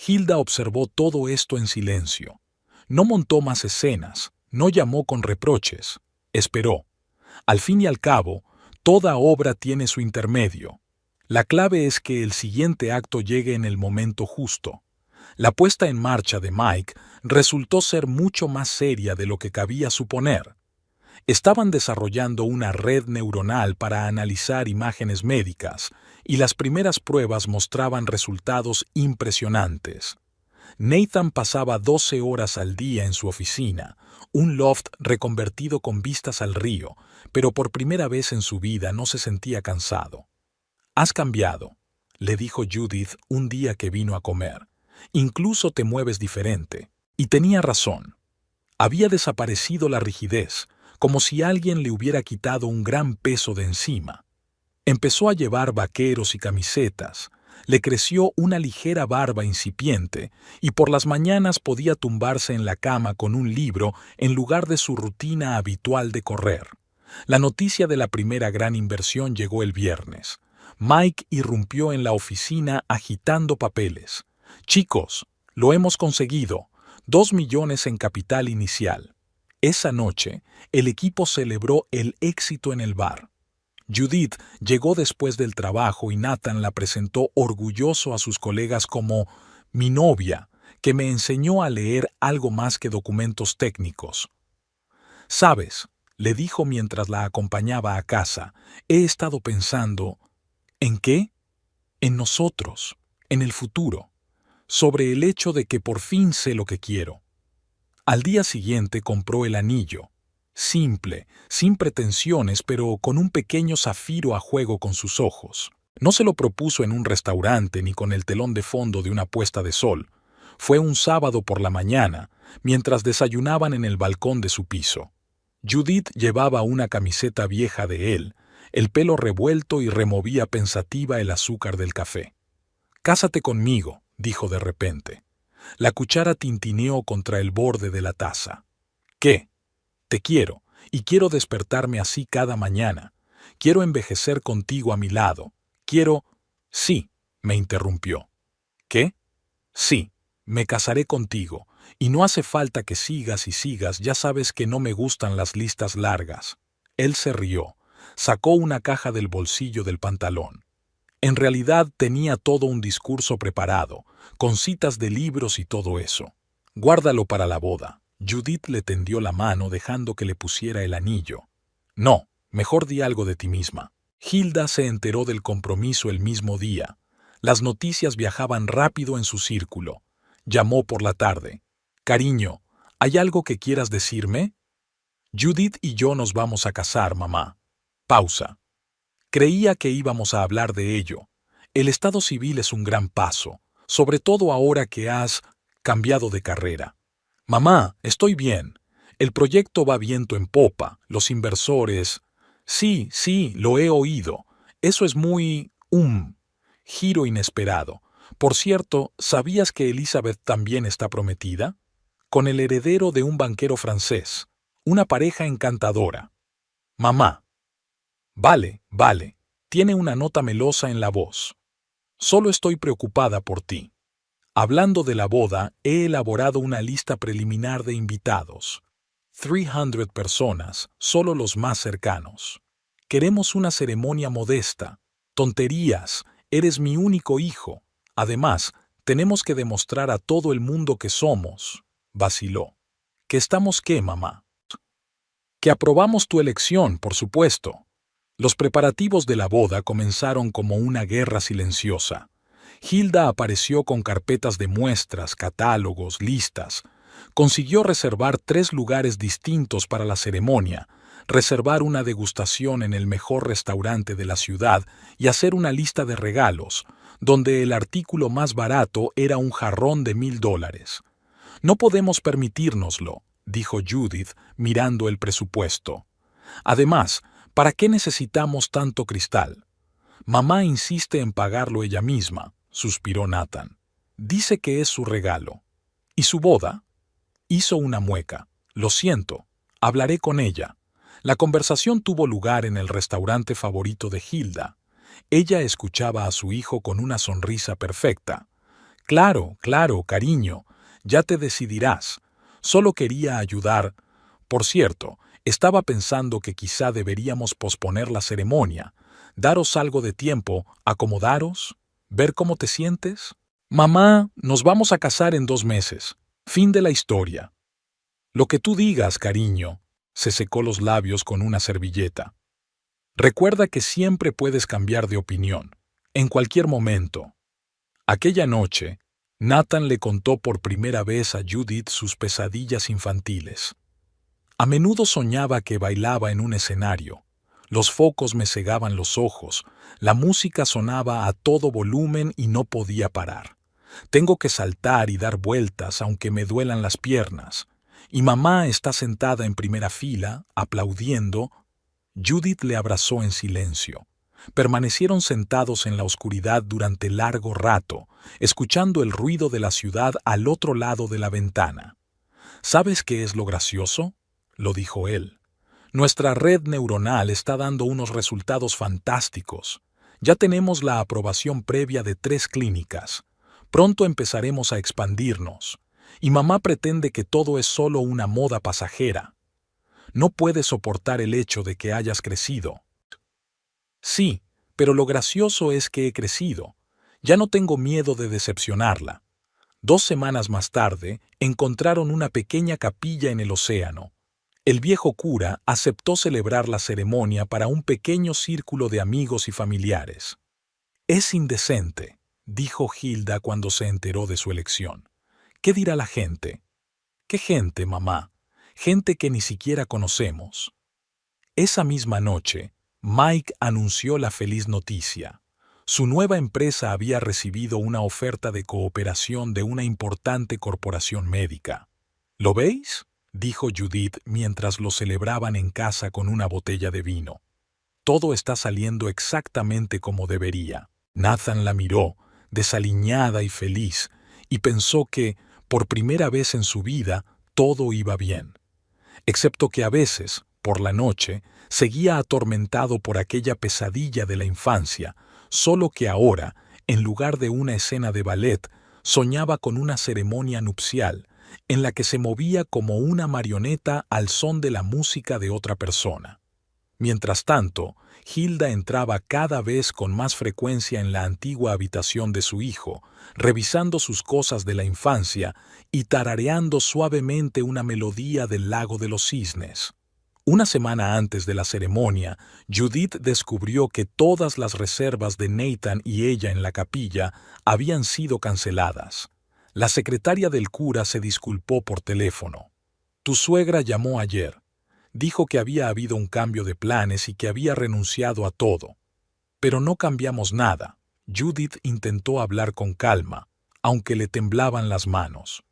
Hilda observó todo esto en silencio. No montó más escenas, no llamó con reproches, esperó. Al fin y al cabo, toda obra tiene su intermedio. La clave es que el siguiente acto llegue en el momento justo. La puesta en marcha de Mike resultó ser mucho más seria de lo que cabía suponer. Estaban desarrollando una red neuronal para analizar imágenes médicas, y las primeras pruebas mostraban resultados impresionantes. Nathan pasaba 12 horas al día en su oficina, un loft reconvertido con vistas al río, pero por primera vez en su vida no se sentía cansado. «Has cambiado», le dijo Judith un día que vino a comer. «Incluso te mueves diferente». Y tenía razón. Había desaparecido la rigidez, como si alguien le hubiera quitado un gran peso de encima. Empezó a llevar vaqueros y camisetas, le creció una ligera barba incipiente y por las mañanas podía tumbarse en la cama con un libro en lugar de su rutina habitual de correr. La noticia de la primera gran inversión llegó el viernes. Mike irrumpió en la oficina agitando papeles. «Chicos, lo hemos conseguido. 2 millones en capital inicial». Esa noche, el equipo celebró el éxito en el bar. Judith llegó después del trabajo y Nathan la presentó orgulloso a sus colegas como «mi novia», que me enseñó a leer algo más que documentos técnicos. «Sabes», le dijo mientras la acompañaba a casa, «he estado pensando». «¿En qué?» «En nosotros, en el futuro, sobre el hecho de que por fin sé lo que quiero». Al día siguiente compró el anillo. Simple, sin pretensiones, pero con un pequeño zafiro a juego con sus ojos. No se lo propuso en un restaurante ni con el telón de fondo de una puesta de sol. Fue un sábado por la mañana, mientras desayunaban en el balcón de su piso. Judith llevaba una camiseta vieja de él, el pelo revuelto y removía pensativa el azúcar del café. «Cásate conmigo», dijo de repente. La cuchara tintineó contra el borde de la taza. «¿Qué?» «Te quiero, y quiero despertarme así cada mañana. Quiero envejecer contigo a mi lado. Quiero...» «Sí», me interrumpió. «¿Qué?» «Sí, me casaré contigo, y no hace falta que sigas y sigas, ya sabes que no me gustan las listas largas». Él se rió, sacó una caja del bolsillo del pantalón. En realidad tenía todo un discurso preparado, con citas de libros y todo eso. «Guárdalo para la boda». Judith le tendió la mano dejando que le pusiera el anillo. «No, mejor di algo de ti misma». Hilda se enteró del compromiso el mismo día. Las noticias viajaban rápido en su círculo. Llamó por la tarde. «Cariño, ¿hay algo que quieras decirme?» «Judith y yo nos vamos a casar, mamá». Pausa. Creía que íbamos a hablar de ello. El estado civil es un gran paso, sobre todo ahora que has cambiado de carrera. «Mamá, estoy bien. El proyecto va viento en popa. Los inversores...» «Sí, lo he oído. Eso es muy... Giro inesperado. Por cierto, ¿sabías que Elizabeth también está prometida? Con el heredero de un banquero francés. Una pareja encantadora». «Mamá». Vale. Tiene una nota melosa en la voz. «Solo estoy preocupada por ti. Hablando de la boda, he elaborado una lista preliminar de invitados. 300 personas, solo los más cercanos. Queremos una ceremonia modesta. Tonterías, eres mi único hijo. Además, tenemos que demostrar a todo el mundo que somos», vaciló. «¿Que estamos qué, mamá?» «Que aprobamos tu elección, por supuesto». Los preparativos de la boda comenzaron como una guerra silenciosa. Hilda apareció con carpetas de muestras, catálogos, listas. Consiguió reservar 3 lugares distintos para la ceremonia, reservar una degustación en el mejor restaurante de la ciudad y hacer una lista de regalos, donde el artículo más barato era un jarrón de $1000. No podemos permitírnoslo, dijo Judith, mirando el presupuesto. Además, ¿para qué necesitamos tanto cristal? Mamá insiste en pagarlo ella misma, suspiró Nathan. Dice que es su regalo. ¿Y su boda? Hizo una mueca. Lo siento, hablaré con ella. La conversación tuvo lugar en el restaurante favorito de Hilda. Ella escuchaba a su hijo con una sonrisa perfecta. Claro, claro, cariño, ya te decidirás. Solo quería ayudar. Por cierto, estaba pensando que quizá deberíamos posponer la ceremonia, daros algo de tiempo, acomodaros, ver cómo te sientes. Mamá, nos vamos a casar en 2 meses. Fin de la historia. Lo que tú digas, cariño. Se secó los labios con una servilleta. Recuerda que siempre puedes cambiar de opinión, en cualquier momento. Aquella noche, Nathan le contó por primera vez a Judith sus pesadillas infantiles. A menudo soñaba que bailaba en un escenario. Los focos me cegaban los ojos, la música sonaba a todo volumen y no podía parar. Tengo que saltar y dar vueltas aunque me duelan las piernas. Y mamá está sentada en primera fila, aplaudiendo. Judith le abrazó en silencio. Permanecieron sentados en la oscuridad durante largo rato, escuchando el ruido de la ciudad al otro lado de la ventana. ¿Sabes qué es lo gracioso?, lo dijo él. Nuestra red neuronal está dando unos resultados fantásticos. Ya tenemos la aprobación previa de 3 clínicas. Pronto empezaremos a expandirnos. Y mamá pretende que todo es solo una moda pasajera. No puede soportar el hecho de que hayas crecido. Sí, pero lo gracioso es que he crecido. Ya no tengo miedo de decepcionarla. 2 semanas más tarde, encontraron una pequeña capilla en el océano. El viejo cura aceptó celebrar la ceremonia para un pequeño círculo de amigos y familiares. Es indecente, dijo Hilda cuando se enteró de su elección. ¿Qué dirá la gente? ¿Qué gente, mamá? Gente que ni siquiera conocemos. Esa misma noche, Mike anunció la feliz noticia. Su nueva empresa había recibido una oferta de cooperación de una importante corporación médica. ¿Lo veis?, dijo Judith mientras lo celebraban en casa con una botella de vino. Todo está saliendo exactamente como debería. Nathan la miró, desaliñada y feliz, y pensó que, por primera vez en su vida, todo iba bien. Excepto que a veces, por la noche, seguía atormentado por aquella pesadilla de la infancia, solo que ahora, en lugar de una escena de ballet, soñaba con una ceremonia nupcial, en la que se movía como una marioneta al son de la música de otra persona. Mientras tanto, Hilda entraba cada vez con más frecuencia en la antigua habitación de su hijo, revisando sus cosas de la infancia y tarareando suavemente una melodía del Lago de los Cisnes. Una semana antes de la ceremonia, Judith descubrió que todas las reservas de Nathan y ella en la capilla habían sido canceladas. La secretaria del cura se disculpó por teléfono. Tu suegra llamó ayer. Dijo que había habido un cambio de planes y que había renunciado a todo. Pero no cambiamos nada. Judith intentó hablar con calma, aunque le temblaban las manos.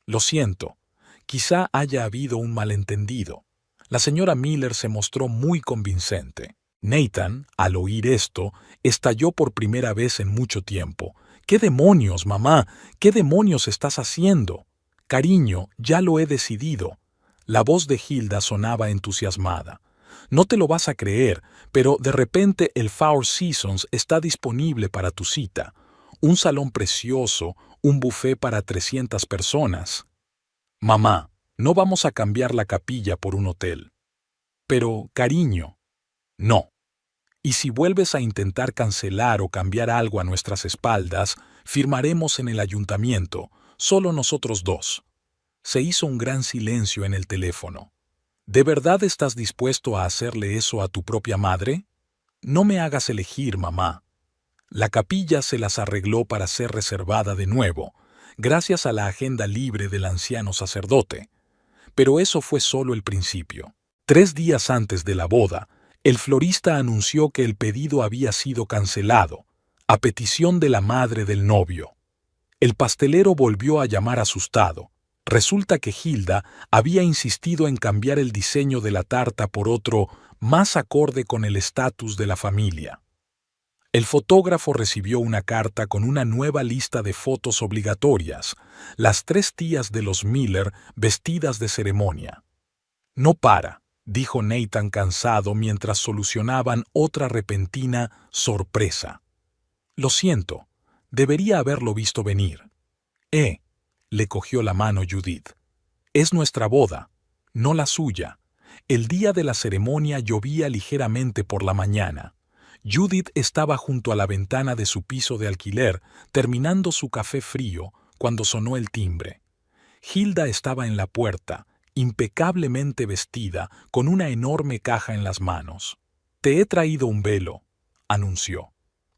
Lo siento, quizá haya habido un malentendido. La señora Miller se mostró muy convincente. Nathan, al oír esto, estalló por primera vez en mucho tiempo. ¿Qué demonios, mamá? ¿Qué demonios estás haciendo? Cariño, ya lo he decidido. La voz de Hilda sonaba entusiasmada. No te lo vas a creer, pero de repente el Four Seasons está disponible para tu cita. Un salón precioso, un buffet para 300 personas. Mamá, no vamos a cambiar la capilla por un hotel. Pero, cariño, no. Y si vuelves a intentar cancelar o cambiar algo a nuestras espaldas, firmaremos en el ayuntamiento, solo nosotros 2. Se hizo un gran silencio en el teléfono. ¿De verdad estás dispuesto a hacerle eso a tu propia madre? No me hagas elegir, mamá. La capilla se las arregló para ser reservada de nuevo, gracias a la agenda libre del anciano sacerdote. Pero eso fue solo el principio. 3 días antes de la boda, el florista anunció que el pedido había sido cancelado, a petición de la madre del novio. El pastelero volvió a llamar asustado. Resulta que Hilda había insistido en cambiar el diseño de la tarta por otro más acorde con el estatus de la familia. El fotógrafo recibió una carta con una nueva lista de fotos obligatorias, las 3 tías de los Miller vestidas de ceremonia. No para, dijo Nathan cansado mientras solucionaban otra repentina sorpresa. Lo siento, debería haberlo visto venir. Le cogió la mano Judith. Es nuestra boda, no la suya. El día de la ceremonia llovía ligeramente por la mañana. Judith estaba junto a la ventana de su piso de alquiler, terminando su café frío, cuando sonó el timbre. Hilda estaba en la puerta, impecablemente vestida, con una enorme caja en las manos. «Te he traído un velo», anunció.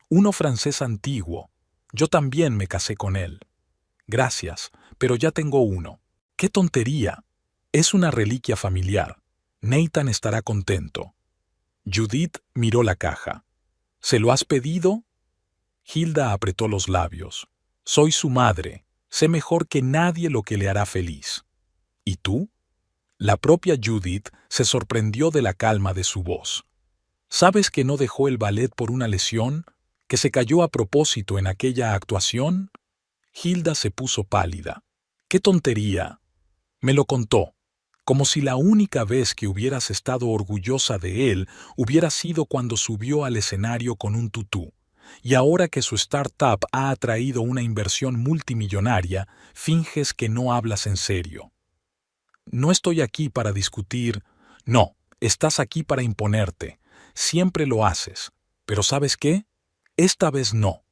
«Uno francés antiguo. Yo también me casé con él». «Gracias, pero ya tengo uno». «¡Qué tontería! Es una reliquia familiar. Nathan estará contento». Judith miró la caja. «¿Se lo has pedido?» Hilda apretó los labios. «Soy su madre. Sé mejor que nadie lo que le hará feliz». «¿Y tú?» La propia Judith se sorprendió de la calma de su voz. «¿Sabes que no dejó el ballet por una lesión? ¿Que se cayó a propósito en aquella actuación?» Hilda se puso pálida. «¡Qué tontería!» Me lo contó, como si la única vez que hubieras estado orgullosa de él hubiera sido cuando subió al escenario con un tutú. Y ahora que su startup ha atraído una inversión multimillonaria, finges que no hablas en serio. «No estoy aquí para discutir». «No, estás aquí para imponerte. Siempre lo haces. Pero ¿sabes qué? Esta vez no».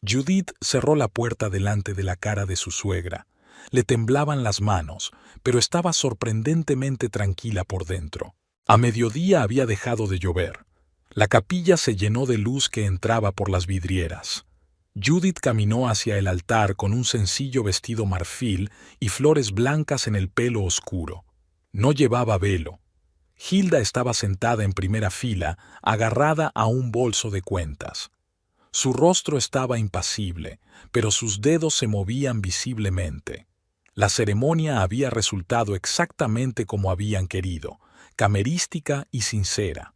Judith cerró la puerta delante de la cara de su suegra. Le temblaban las manos, pero estaba sorprendentemente tranquila por dentro. A mediodía había dejado de llover. La capilla se llenó de luz que entraba por las vidrieras. Judith caminó hacia el altar con un sencillo vestido marfil y flores blancas en el pelo oscuro. No llevaba velo. Hilda estaba sentada en primera fila, agarrada a un bolso de cuentas. Su rostro estaba impasible, pero sus dedos se movían visiblemente. La ceremonia había resultado exactamente como habían querido, camerística y sincera.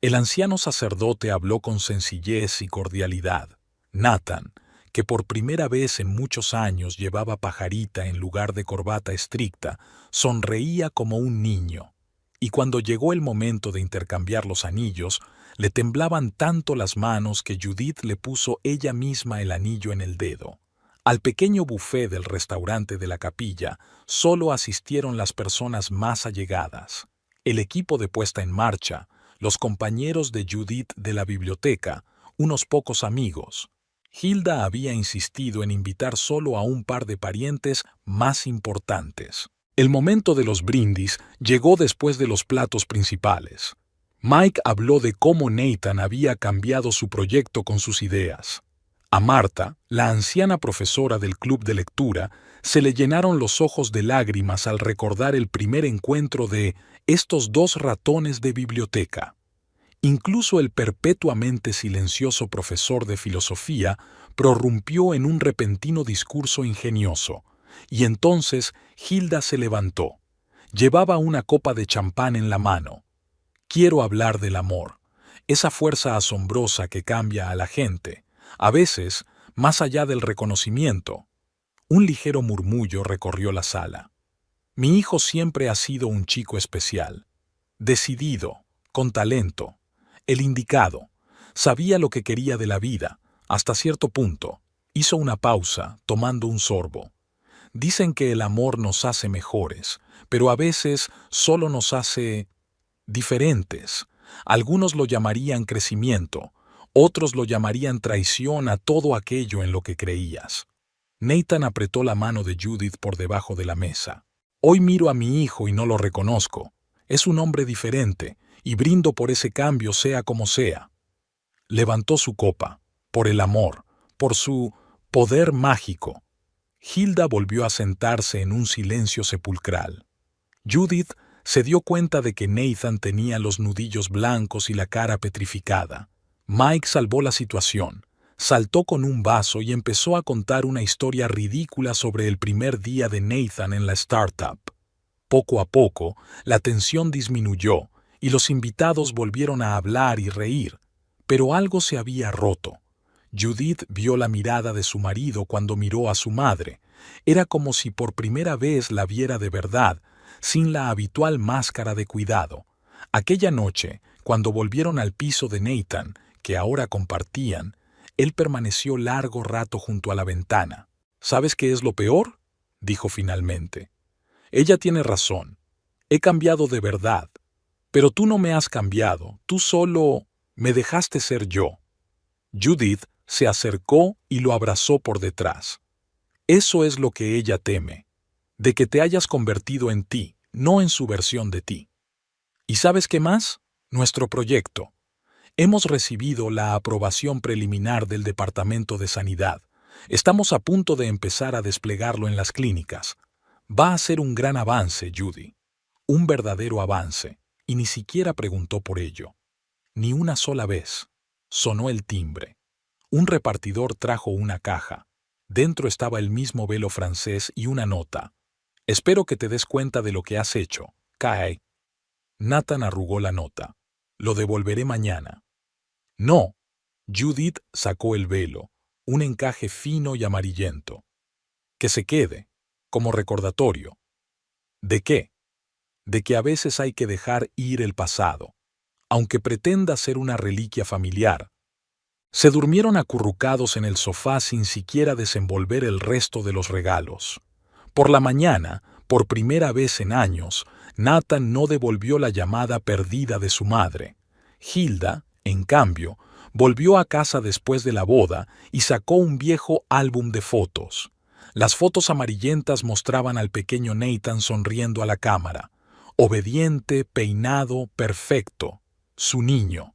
El anciano sacerdote habló con sencillez y cordialidad. Nathan, que por primera vez en muchos años llevaba pajarita en lugar de corbata estricta, sonreía como un niño. Y cuando llegó el momento de intercambiar los anillos, le temblaban tanto las manos que Judith le puso ella misma el anillo en el dedo. Al pequeño buffet del restaurante de la capilla solo asistieron las personas más allegadas. El equipo de puesta en marcha, los compañeros de Judith de la biblioteca, unos pocos amigos. Hilda había insistido en invitar solo a un par de parientes más importantes. El momento de los brindis llegó después de los platos principales. Mike habló de cómo Nathan había cambiado su proyecto con sus ideas. A Marta, la anciana profesora del club de lectura, se le llenaron los ojos de lágrimas al recordar el primer encuentro de estos dos ratones de biblioteca. Incluso el perpetuamente silencioso profesor de filosofía prorrumpió en un repentino discurso ingenioso, y entonces Hilda se levantó. Llevaba una copa de champán en la mano. «Quiero hablar del amor, esa fuerza asombrosa que cambia a la gente, a veces más allá del reconocimiento». Un ligero murmullo recorrió la sala. «Mi hijo siempre ha sido un chico especial, decidido, con talento, el indicado. Sabía lo que quería de la vida, hasta cierto punto». Hizo una pausa, tomando un sorbo. «Dicen que el amor nos hace mejores, pero a veces solo nos hace diferentes. Algunos lo llamarían crecimiento, otros lo llamarían traición a todo aquello en lo que creías». Nathan apretó la mano de Judith por debajo de la mesa. «Hoy miro a mi hijo y no lo reconozco. Es un hombre diferente, y brindo por ese cambio sea como sea». Levantó su copa. por el amor, por su poder mágico. Hilda volvió a sentarse en un silencio sepulcral. Judith se dio cuenta de que Nathan tenía los nudillos blancos y la cara petrificada. Mike salvó la situación. Saltó con un vaso y empezó a contar una historia ridícula sobre el primer día de Nathan en la startup. Poco a poco, la tensión disminuyó y los invitados volvieron a hablar y reír, pero algo se había roto. Judith vio la mirada de su marido cuando miró a su madre. Era como si por primera vez la viera de verdad, sin la habitual máscara de cuidado. Aquella noche, cuando volvieron al piso de Nathan, que ahora compartían, él permaneció largo rato junto a la ventana. ¿Sabes qué es lo peor?, dijo finalmente. Ella tiene razón. He cambiado de verdad. Pero tú no me has cambiado, tú solo me dejaste ser yo. Judith se acercó y lo abrazó por detrás. Eso es lo que ella teme, de que te hayas convertido en ti, no en su versión de ti. ¿Y sabes qué más? Nuestro proyecto. Hemos recibido la aprobación preliminar del Departamento de Sanidad. Estamos a punto de empezar a desplegarlo en las clínicas. Va a ser un gran avance, Judy. Un verdadero avance. Y ni siquiera preguntó por ello. Ni una sola vez. Sonó el timbre. Un repartidor trajo una caja. Dentro estaba el mismo velo francés y una nota. Espero que te des cuenta de lo que has hecho, Kai. Nathan arrugó la nota. Lo devolveré mañana. No. Judith sacó el velo, un encaje fino y amarillento. Que se quede, como recordatorio. ¿De qué? De que a veces hay que dejar ir el pasado, aunque pretenda ser una reliquia familiar. Se durmieron acurrucados en el sofá sin siquiera desenvolver el resto de los regalos. Por la mañana, por primera vez en años, Nathan no devolvió la llamada perdida de su madre. Hilda, en cambio, volvió a casa después de la boda y sacó un viejo álbum de fotos. Las fotos amarillentas mostraban al pequeño Nathan sonriendo a la cámara. Obediente, peinado, perfecto. Su niño.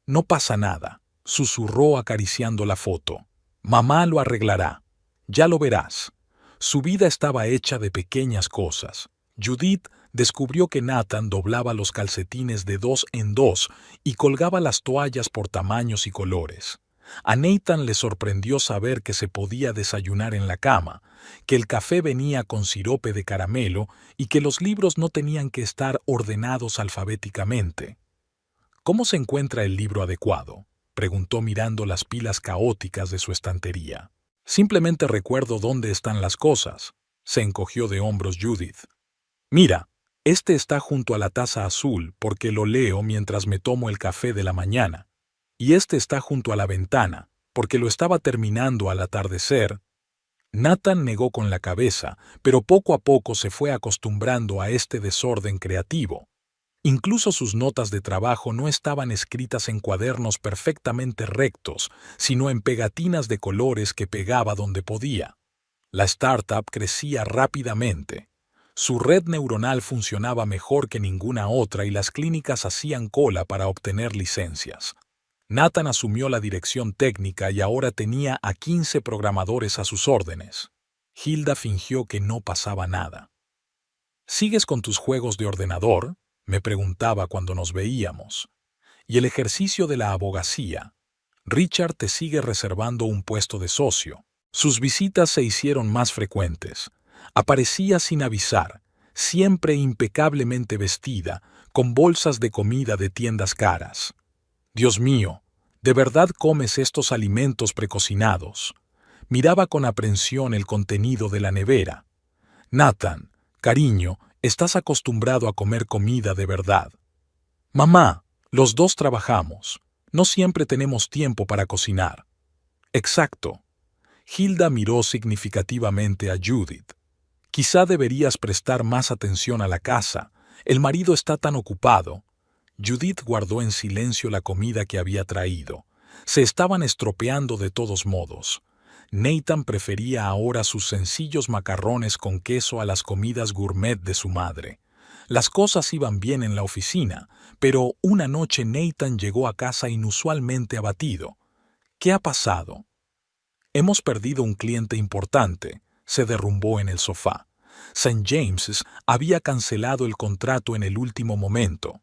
No pasa nada, susurró acariciando la foto. Mamá lo arreglará. Ya lo verás. Su vida estaba hecha de pequeñas cosas. Judith descubrió que Nathan doblaba los calcetines de 2 en 2 y colgaba las toallas por tamaños y colores. A Nathan le sorprendió saber que se podía desayunar en la cama, que el café venía con sirope de caramelo y que los libros no tenían que estar ordenados alfabéticamente. ¿Cómo se encuentra el libro adecuado?, preguntó mirando las pilas caóticas de su estantería. Simplemente recuerdo dónde están las cosas, se encogió de hombros Judith. Mira, este está junto a la taza azul porque lo leo mientras me tomo el café de la mañana. Y este está junto a la ventana, porque lo estaba terminando al atardecer. Nathan negó con la cabeza, pero poco a poco se fue acostumbrando a este desorden creativo. Incluso sus notas de trabajo no estaban escritas en cuadernos perfectamente rectos, sino en pegatinas de colores que pegaba donde podía. La startup crecía rápidamente. Su red neuronal funcionaba mejor que ninguna otra y las clínicas hacían cola para obtener licencias. Nathan asumió la dirección técnica y ahora tenía a 15 programadores a sus órdenes. Hilda fingió que no pasaba nada. ¿Sigues con tus juegos de ordenador?, me preguntaba cuando nos veíamos. ¿Y el ejercicio de la abogacía? Richard te sigue reservando un puesto de socio. Sus visitas se hicieron más frecuentes. Aparecía sin avisar, siempre impecablemente vestida, con bolsas de comida de tiendas caras. Dios mío, ¿de verdad comes estos alimentos precocinados? Miraba con aprensión el contenido de la nevera. Nathan, cariño, estás acostumbrado a comer comida de verdad. Mamá, los dos trabajamos. No siempre tenemos tiempo para cocinar. Exacto. Hilda miró significativamente a Judith. Quizá deberías prestar más atención a la casa. El marido está tan ocupado. Judith guardó en silencio la comida que había traído. Se estaban estropeando de todos modos. Nathan prefería ahora sus sencillos macarrones con queso a las comidas gourmet de su madre. Las cosas iban bien en la oficina, pero una noche Nathan llegó a casa inusualmente abatido. ¿Qué ha pasado? Hemos perdido un cliente importante. Se derrumbó en el sofá. St. James's había cancelado el contrato en el último momento.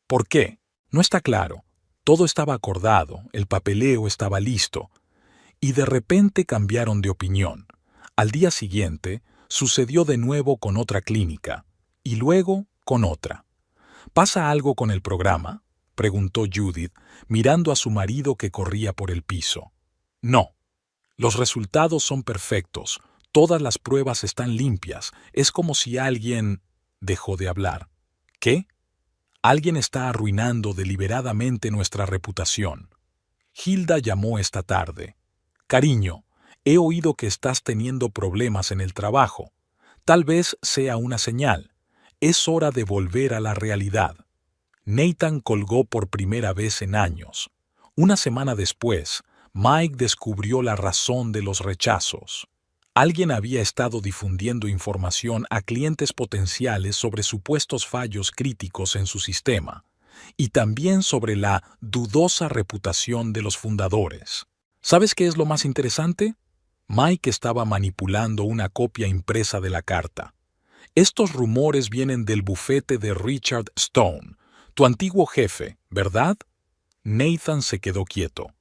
¿Por qué? No está claro. Todo estaba acordado, el papeleo estaba listo. Y de repente cambiaron de opinión. Al día siguiente, sucedió de nuevo con otra clínica. Y luego con otra. ¿Pasa algo con el programa?, preguntó Judith, mirando a su marido que corría por el piso. No. Los resultados son perfectos. Todas las pruebas están limpias. Es como si alguien dejó de hablar. ¿Qué? Alguien está arruinando deliberadamente nuestra reputación. Hilda llamó esta tarde. Cariño, he oído que estás teniendo problemas en el trabajo. Tal vez sea una señal. Es hora de volver a la realidad. Nathan colgó por primera vez en años. Una semana después, Mike descubrió la razón de los rechazos. Alguien había estado difundiendo información a clientes potenciales sobre supuestos fallos críticos en su sistema, y también sobre la dudosa reputación de los fundadores. ¿Sabes qué es lo más interesante? Mike estaba manipulando una copia impresa de la carta. Estos rumores vienen del bufete de Richard Stone, tu antiguo jefe, ¿verdad? Nathan se quedó quieto.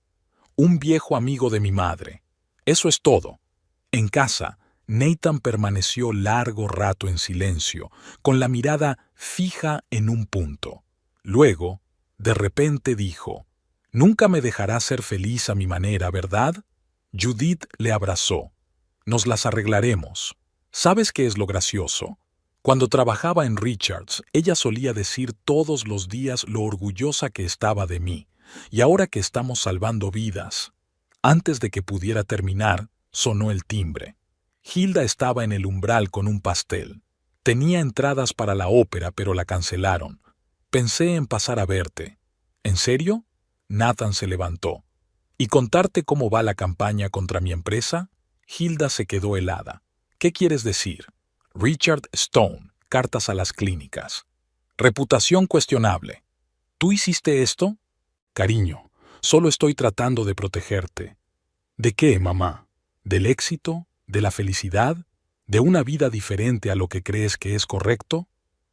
Un viejo amigo de mi madre. Eso es todo. En casa, Nathan permaneció largo rato en silencio, con la mirada fija en un punto. Luego, de repente dijo, «Nunca me dejarás ser feliz a mi manera, ¿verdad?» Judith le abrazó. «Nos las arreglaremos. ¿Sabes qué es lo gracioso? Cuando trabajaba en Richards, ella solía decir todos los días lo orgullosa que estaba de mí, y ahora que estamos salvando vidas». Antes de que pudiera terminar, sonó el timbre. Hilda estaba en el umbral con un pastel. Tenía entradas para la ópera, pero la cancelaron. Pensé en pasar a verte. ¿En serio? Nathan se levantó. ¿Y contarte cómo va la campaña contra mi empresa? Hilda se quedó helada. ¿Qué quieres decir? Richard Stone, cartas a las clínicas. Reputación cuestionable. ¿Tú hiciste esto? Cariño, solo estoy tratando de protegerte. ¿De qué, mamá? ¿Del éxito? ¿De la felicidad? ¿De una vida diferente a lo que crees que es correcto?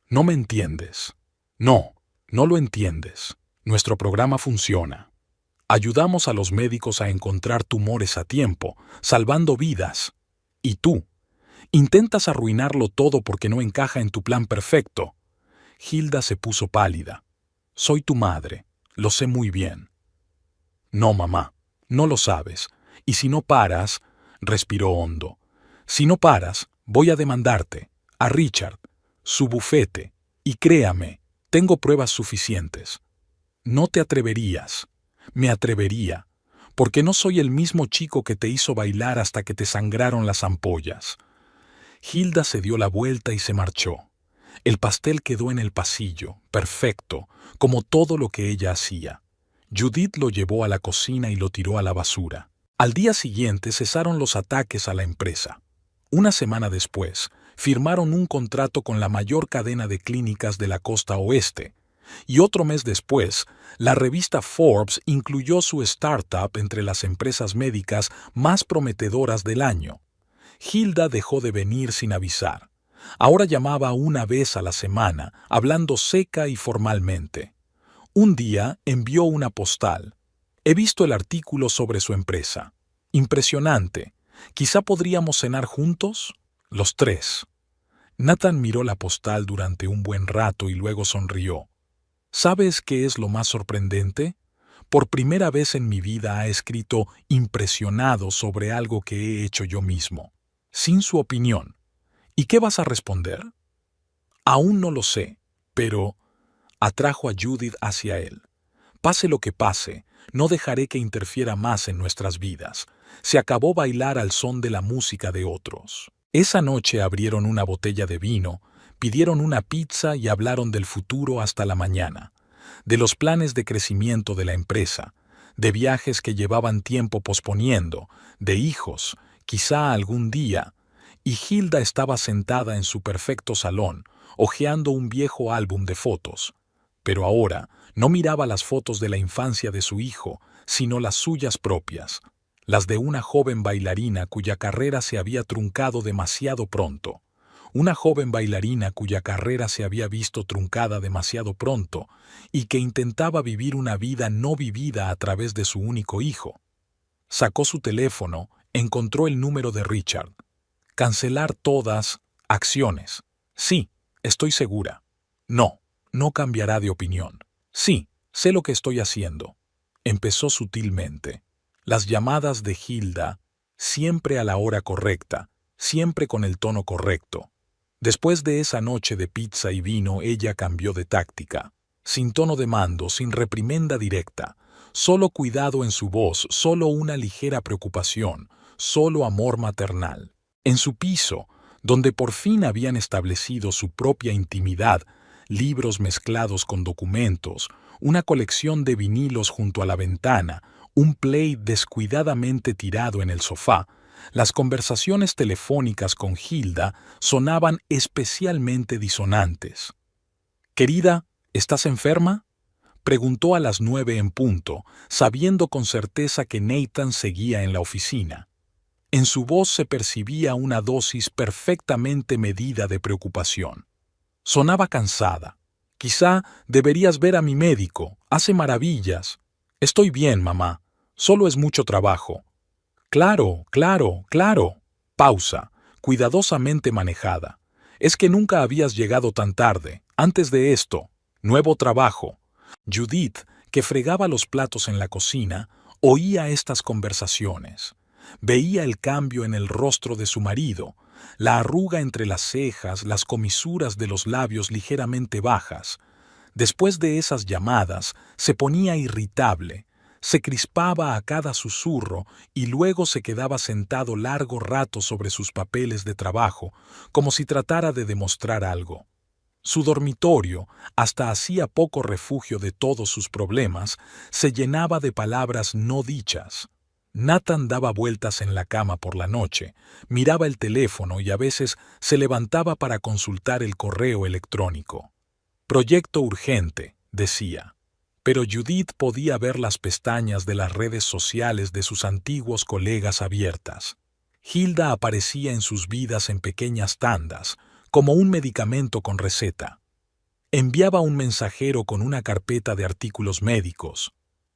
No me entiendes. No, no lo entiendes. Nuestro programa funciona. Ayudamos a los médicos a encontrar tumores a tiempo, salvando vidas. ¿Y tú? Intentas arruinarlo todo porque no encaja en tu plan perfecto. Hilda se puso pálida. Soy tu madre, lo sé muy bien. No, mamá, no lo sabes. Y si no paras, respiró hondo. Si no paras, voy a demandarte, a Richard, su bufete, y créame, tengo pruebas suficientes. No te atreverías. Me atrevería, porque no soy el mismo chico que te hizo bailar hasta que te sangraron las ampollas. Hilda se dio la vuelta y se marchó. El pastel quedó en el pasillo, perfecto, como todo lo que ella hacía. Judith lo llevó a la cocina y lo tiró a la basura. Al día siguiente cesaron los ataques a la empresa. Una semana después, firmaron un contrato con la mayor cadena de clínicas de la costa oeste. Y otro mes después, la revista Forbes incluyó su startup entre las empresas médicas más prometedoras del año. Hilda dejó de venir sin avisar. Ahora llamaba una vez a la semana, hablando seca y formalmente. Un día envió una postal. He visto el artículo sobre su empresa. Impresionante. ¿Quizá podríamos cenar juntos? Los tres. Nathan miró la postal durante un buen rato y luego sonrió. ¿Sabes qué es lo más sorprendente? Por primera vez en mi vida ha escrito impresionado sobre algo que he hecho yo mismo, sin su opinión. ¿Y qué vas a responder? Aún no lo sé, pero atrajo a Judith hacia él. Pase lo que pase, no dejaré que interfiera más en nuestras vidas. Se acabó bailar al son de la música de otros. Esa noche abrieron una botella de vino, pidieron una pizza y hablaron del futuro hasta la mañana, de los planes de crecimiento de la empresa, de viajes que llevaban tiempo posponiendo, de hijos, quizá algún día, y Hilda estaba sentada en su perfecto salón, hojeando un viejo álbum de fotos. Pero ahora no miraba las fotos de la infancia de su hijo, sino las suyas propias, las de una joven bailarina cuya carrera se había truncado demasiado pronto. Una joven bailarina cuya carrera se había visto truncada demasiado pronto y que intentaba vivir una vida no vivida a través de su único hijo. Sacó su teléfono, encontró el número de Richard. Cancelar todas acciones. Sí, estoy segura. No, no cambiará de opinión. Sí, sé lo que estoy haciendo. Empezó sutilmente. Las llamadas de Hilda, siempre a la hora correcta, siempre con el tono correcto. Después de esa noche de pizza y vino, ella cambió de táctica. Sin tono de mando, sin reprimenda directa. Solo cuidado en su voz, solo una ligera preocupación, solo amor maternal. En su piso, donde por fin habían establecido su propia intimidad, libros mezclados con documentos, una colección de vinilos junto a la ventana, un play descuidadamente tirado en el sofá, las conversaciones telefónicas con Hilda sonaban especialmente disonantes. «Querida, ¿estás enferma?», preguntó a las 9 en punto, sabiendo con certeza que Nathan seguía en la oficina. En su voz se percibía una dosis perfectamente medida de preocupación. Sonaba cansada. «Quizá deberías ver a mi médico. Hace maravillas». «Estoy bien, mamá. Solo es mucho trabajo». «Claro, claro, claro». Pausa, cuidadosamente manejada. «Es que nunca habías llegado tan tarde. Antes de esto, nuevo trabajo». Judith, que fregaba los platos en la cocina, oía estas conversaciones. Veía el cambio en el rostro de su marido, la arruga entre las cejas, las comisuras de los labios ligeramente bajas. Después de esas llamadas, se ponía irritable, se crispaba a cada susurro y luego se quedaba sentado largo rato sobre sus papeles de trabajo, como si tratara de demostrar algo. Su dormitorio, hasta hacía poco refugio de todos sus problemas, se llenaba de palabras no dichas. Nathan daba vueltas en la cama por la noche, miraba el teléfono y a veces se levantaba para consultar el correo electrónico. «Proyecto urgente», decía. Pero Judith podía ver las pestañas de las redes sociales de sus antiguos colegas abiertas. Hilda aparecía en sus vidas en pequeñas tandas, como un medicamento con receta. Enviaba un mensajero con una carpeta de artículos médicos.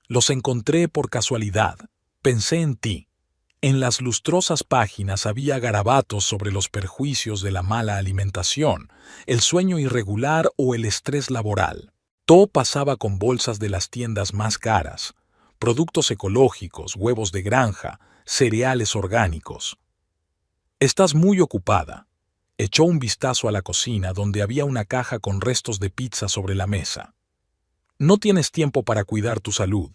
«Los encontré por casualidad. Pensé en ti». En las lustrosas páginas había garabatos sobre los perjuicios de la mala alimentación, el sueño irregular o el estrés laboral. Todo pasaba con bolsas de las tiendas más caras, productos ecológicos, huevos de granja, cereales orgánicos. «Estás muy ocupada». Echó un vistazo a la cocina donde había una caja con restos de pizza sobre la mesa. «No tienes tiempo para cuidar tu salud».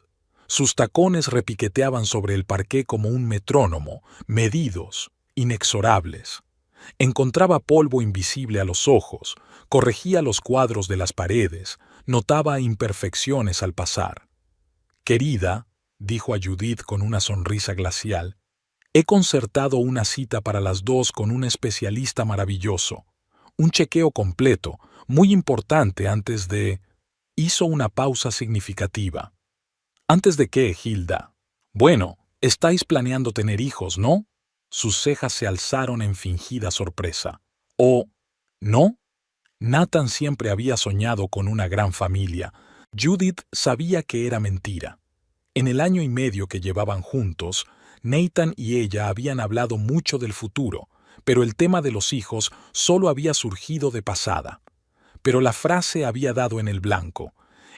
Sus tacones repiqueteaban sobre el parqué como un metrónomo, medidos, inexorables. Encontraba polvo invisible a los ojos, corregía los cuadros de las paredes, notaba imperfecciones al pasar. «Querida», dijo a Judith con una sonrisa glacial, «he concertado una cita para las 2 con un especialista maravilloso. Un chequeo completo, muy importante antes de...». Hizo una pausa significativa. «¿Antes de qué, Hilda?» «Bueno, estáis planeando tener hijos, ¿no?». Sus cejas se alzaron en fingida sorpresa. «¿O no?». Nathan siempre había soñado con una gran familia. Judith sabía que era mentira. En el año y medio que llevaban juntos, Nathan y ella habían hablado mucho del futuro, pero el tema de los hijos solo había surgido de pasada. Pero la frase había dado en el blanco.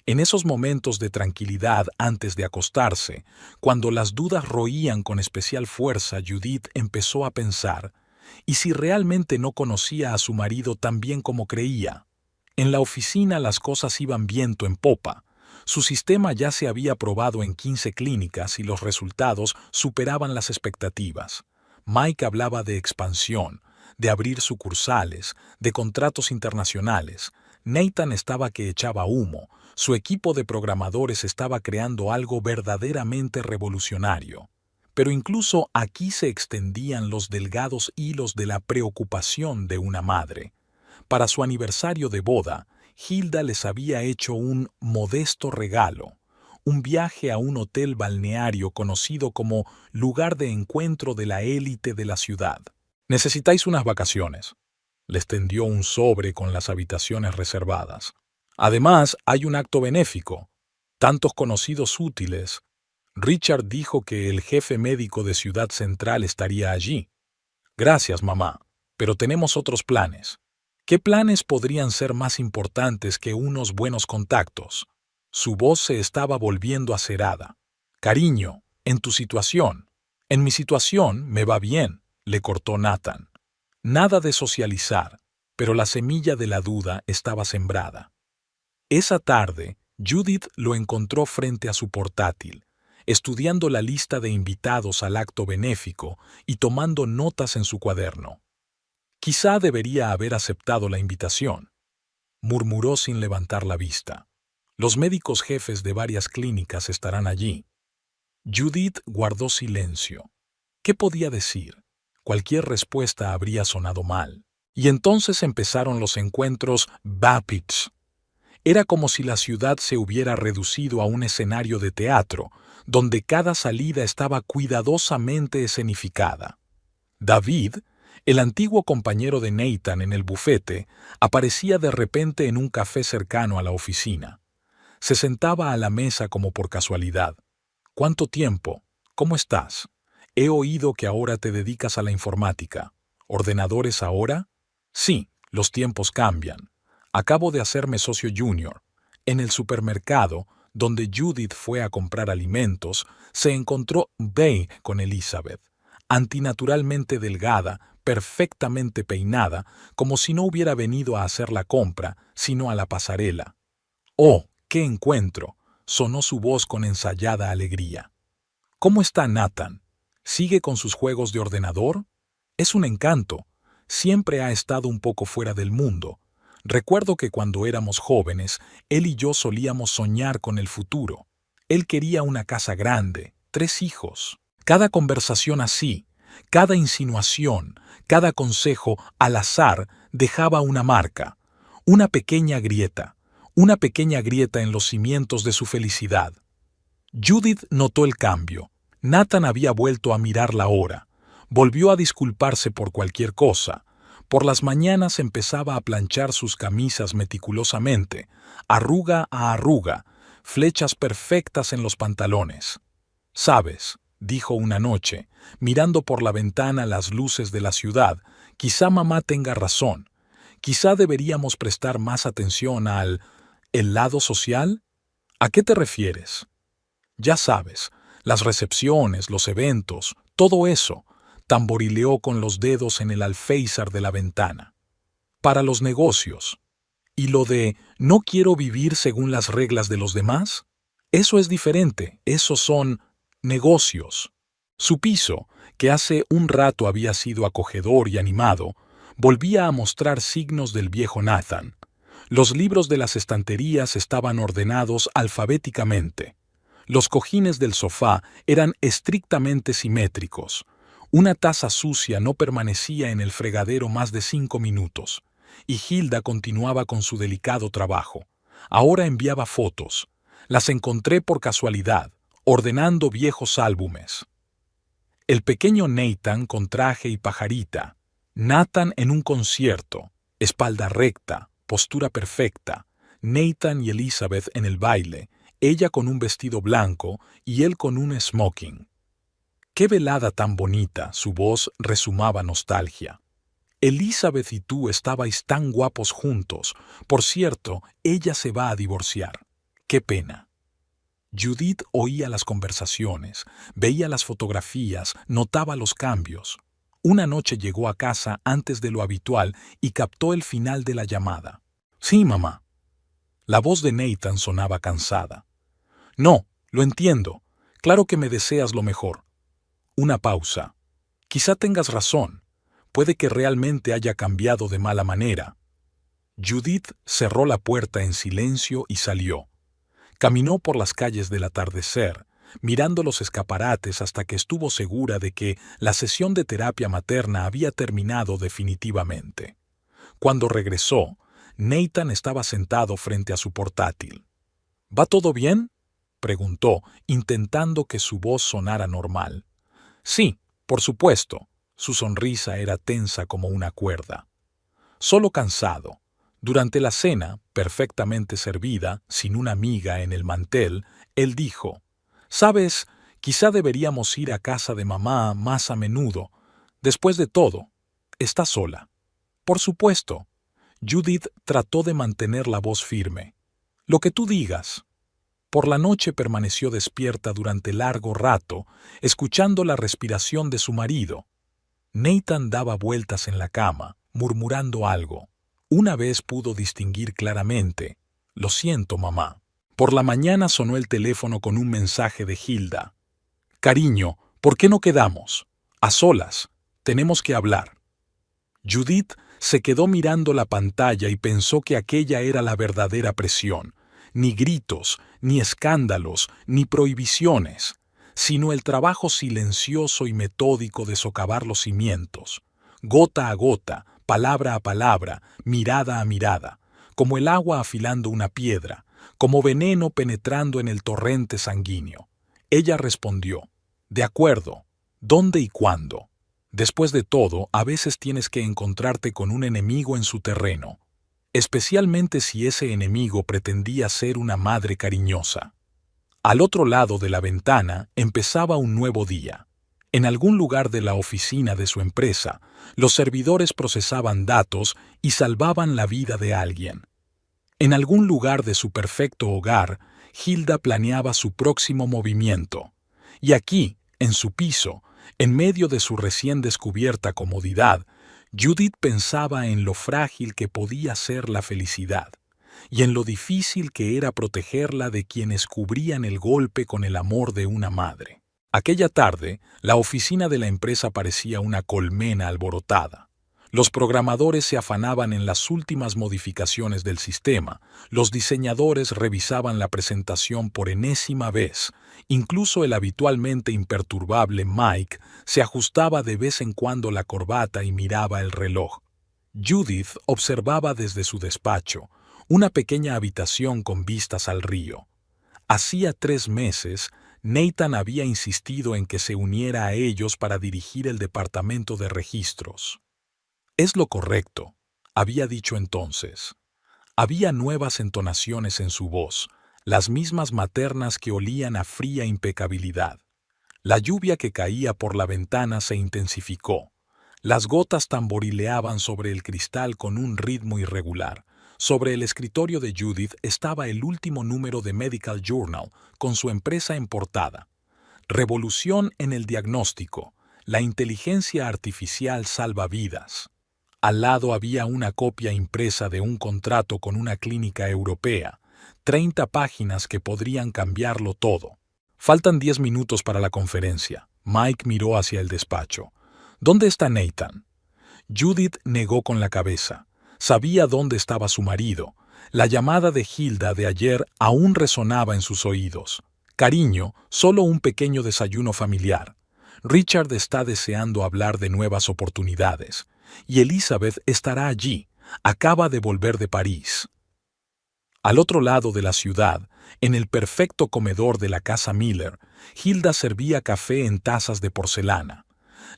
En esos momentos de tranquilidad antes de acostarse, cuando las dudas roían con especial fuerza, Judith empezó a pensar, ¿y si realmente no conocía a su marido tan bien como creía? En la oficina las cosas iban viento en popa. Su sistema ya se había probado en 15 clínicas y los resultados superaban las expectativas. Mike hablaba de expansión, de abrir sucursales, de contratos internacionales. Nathan estaba que echaba humo. Su equipo de programadores estaba creando algo verdaderamente revolucionario. Pero incluso aquí se extendían los delgados hilos de la preocupación de una madre. Para su aniversario de boda, Hilda les había hecho un modesto regalo, un viaje a un hotel balneario conocido como lugar de encuentro de la élite de la ciudad. Necesitáis unas vacaciones. Les tendió un sobre con las habitaciones reservadas. Además, hay un acto benéfico. Tantos conocidos útiles. Richard dijo que el jefe médico de Ciudad Central estaría allí. Gracias, mamá, pero tenemos otros planes. ¿Qué planes podrían ser más importantes que unos buenos contactos? Su voz se estaba volviendo acerada. Cariño, en tu situación. En mi situación me va bien, le cortó Nathan. Nada de socializar, pero la semilla de la duda estaba sembrada. Esa tarde, Judith lo encontró frente a su portátil, estudiando la lista de invitados al acto benéfico y tomando notas en su cuaderno. Quizá debería haber aceptado la invitación, murmuró sin levantar la vista. Los médicos jefes de varias clínicas estarán allí. Judith guardó silencio. ¿Qué podía decir? Cualquier respuesta habría sonado mal. Y entonces empezaron los encuentros Baptist. Era como si la ciudad se hubiera reducido a un escenario de teatro, donde cada salida estaba cuidadosamente escenificada. David, el antiguo compañero de Nathan en el bufete, aparecía de repente en un café cercano a la oficina. Se sentaba a la mesa como por casualidad. ¿Cuánto tiempo? ¿Cómo estás? He oído que ahora te dedicas a la informática. ¿Ordenadores ahora? Sí, los tiempos cambian. Acabo de hacerme socio junior. En el supermercado, donde Judith fue a comprar alimentos, se encontró Bay con Elizabeth, antinaturalmente delgada, perfectamente peinada, como si no hubiera venido a hacer la compra, sino a la pasarela. ¡Oh, qué encuentro! Sonó su voz con ensayada alegría. ¿Cómo está Nathan? ¿Sigue con sus juegos de ordenador? Es un encanto. Siempre ha estado un poco fuera del mundo. Recuerdo que cuando éramos jóvenes, él y yo solíamos soñar con el futuro. Él quería una casa grande, 3 hijos. Cada conversación así, cada insinuación, cada consejo al azar dejaba una marca, una pequeña grieta en los cimientos de su felicidad. Judith notó el cambio. Nathan había vuelto a mirar la hora. Volvió a disculparse por cualquier cosa. Por las mañanas empezaba a planchar sus camisas meticulosamente, arruga a arruga, flechas perfectas en los pantalones. «Sabes», dijo una noche, mirando por la ventana las luces de la ciudad, «quizá mamá tenga razón. Quizá deberíamos prestar más atención al ¿el lado social? ¿A qué te refieres?» «Ya sabes, las recepciones, los eventos, todo eso», tamborileó con los dedos en el alféizar de la ventana. «Para los negocios. ¿Y lo de no quiero vivir según las reglas de los demás? Eso es diferente, esos son negocios». Su piso, que hace un rato había sido acogedor y animado, volvía a mostrar signos del viejo Nathan. Los libros de las estanterías estaban ordenados alfabéticamente. Los cojines del sofá eran estrictamente simétricos. Una taza sucia no permanecía en el fregadero más de 5 minutos, y Hilda continuaba con su delicado trabajo. Ahora enviaba fotos. Las encontré por casualidad, ordenando viejos álbumes. El pequeño Nathan con traje y pajarita. Nathan en un concierto, espalda recta, postura perfecta. Nathan y Elizabeth en el baile, ella con un vestido blanco y él con un smoking. «Qué velada tan bonita», su voz resumaba nostalgia. «Elizabeth y tú estabais tan guapos juntos. Por cierto, ella se va a divorciar. Qué pena». Judith oía las conversaciones, veía las fotografías, notaba los cambios. Una noche llegó a casa antes de lo habitual y captó el final de la llamada. «Sí, mamá». La voz de Nathan sonaba cansada. «No, lo entiendo. Claro que me deseas lo mejor». Una pausa. «Quizá tengas razón. Puede que realmente haya cambiado de mala manera». Judith cerró la puerta en silencio y salió. Caminó por las calles del atardecer, mirando los escaparates hasta que estuvo segura de que la sesión de terapia materna había terminado definitivamente. Cuando regresó, Nathan estaba sentado frente a su portátil. ¿Va todo bien?, preguntó, intentando que su voz sonara normal. Sí, por supuesto. Su sonrisa era tensa como una cuerda. Solo cansado. Durante la cena, perfectamente servida, sin una miga en el mantel, él dijo: «Sabes, quizá deberíamos ir a casa de mamá más a menudo. Después de todo, está sola». «Por supuesto». Judith trató de mantener la voz firme. «Lo que tú digas». Por la noche permaneció despierta durante largo rato, escuchando la respiración de su marido. Nathan daba vueltas en la cama, murmurando algo. Una vez pudo distinguir claramente: «Lo siento, mamá». Por la mañana sonó el teléfono con un mensaje de Hilda. «Cariño, ¿por qué no quedamos? A solas. Tenemos que hablar». Judith se quedó mirando la pantalla y pensó que aquella era la verdadera presión. Ni gritos, ni escándalos, ni prohibiciones, sino el trabajo silencioso y metódico de socavar los cimientos, gota a gota, palabra a palabra, mirada a mirada, como el agua afilando una piedra, como veneno penetrando en el torrente sanguíneo. Ella respondió: «De acuerdo. ¿Dónde y cuándo?». Después de todo, a veces tienes que encontrarte con un enemigo en su terreno, especialmente si ese enemigo pretendía ser una madre cariñosa. Al otro lado de la ventana empezaba un nuevo día. En algún lugar de la oficina de su empresa, los servidores procesaban datos y salvaban la vida de alguien. En algún lugar de su perfecto hogar, Hilda planeaba su próximo movimiento. Y aquí, en su piso, en medio de su recién descubierta comodidad, Judith pensaba en lo frágil que podía ser la felicidad y en lo difícil que era protegerla de quienes cubrían el golpe con el amor de una madre. Aquella tarde, la oficina de la empresa parecía una colmena alborotada. Los programadores se afanaban en las últimas modificaciones del sistema, los diseñadores revisaban la presentación por enésima vez, incluso el habitualmente imperturbable Mike se ajustaba de vez en cuando la corbata y miraba el reloj. Judith observaba desde su despacho, una pequeña habitación con vistas al río. Hacía 3 meses, Nathan había insistido en que se uniera a ellos para dirigir el departamento de registros. «Es lo correcto», había dicho entonces. Había nuevas entonaciones en su voz, las mismas maternas que olían a fría impecabilidad. La lluvia que caía por la ventana se intensificó. Las gotas tamborileaban sobre el cristal con un ritmo irregular. Sobre el escritorio de Judith estaba el último número de Medical Journal, con su empresa en portada. «Revolución en el diagnóstico. La inteligencia artificial salva vidas». Al lado había una copia impresa de un contrato con una clínica europea, 30 páginas que podrían cambiarlo todo. «Faltan 10 minutos para la conferencia». Mike miró hacia el despacho. «¿Dónde está Nathan?». Judith negó con la cabeza. Sabía dónde estaba su marido. La llamada de Hilda de ayer aún resonaba en sus oídos. «Cariño, solo un pequeño desayuno familiar. Richard está deseando hablar de nuevas oportunidades. Y Elizabeth estará allí. Acaba de volver de París». Al otro lado de la ciudad, en el perfecto comedor de la casa Miller, Hilda servía café en tazas de porcelana.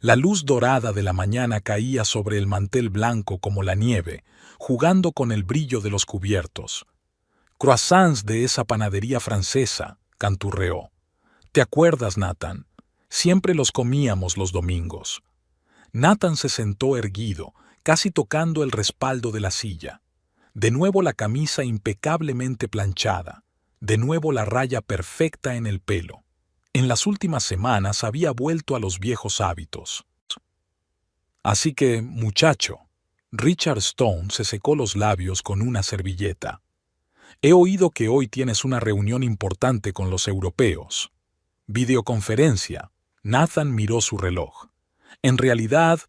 La luz dorada de la mañana caía sobre el mantel blanco como la nieve, jugando con el brillo de los cubiertos. «Croissants de esa panadería francesa», canturreó. «¿Te acuerdas, Nathan? Siempre los comíamos los domingos». Nathan se sentó erguido, casi tocando el respaldo de la silla. De nuevo la camisa impecablemente planchada, de nuevo la raya perfecta en el pelo. En las últimas semanas había vuelto a los viejos hábitos. «Así que, muchacho», Richard Stone se secó los labios con una servilleta. «He oído que hoy tienes una reunión importante con los europeos». «Videoconferencia». Nathan miró su reloj. «En realidad,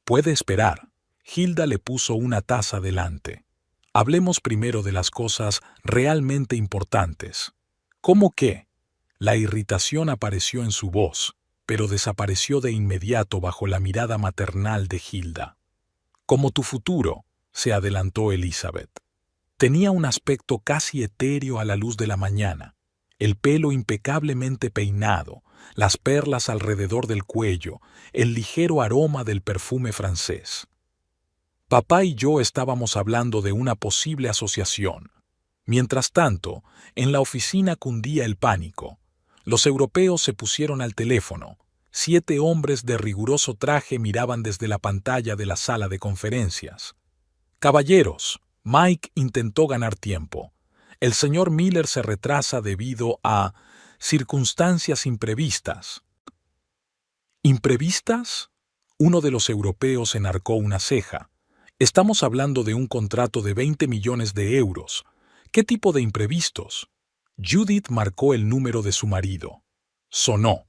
puede esperar». Hilda le puso una taza delante. «Hablemos primero de las cosas realmente importantes». «¿Cómo qué?». La irritación apareció en su voz, pero desapareció de inmediato bajo la mirada maternal de Hilda. «Como tu futuro», se adelantó Elizabeth. Tenía un aspecto casi etéreo a la luz de la mañana, el pelo impecablemente peinado, las perlas alrededor del cuello, el ligero aroma del perfume francés. Papá y yo estábamos hablando de una posible asociación. Mientras tanto, en la oficina cundía el pánico. Los europeos se pusieron al teléfono. 7 hombres de riguroso traje miraban desde la pantalla de la sala de conferencias. «Caballeros», Mike intentó ganar tiempo. «El señor Miller se retrasa debido a circunstancias imprevistas». ¿Imprevistas? Uno de los europeos enarcó una ceja. «Estamos hablando de un contrato de 20 millones de euros. ¿Qué tipo de imprevistos?» Judith marcó el número de su marido. Sonó.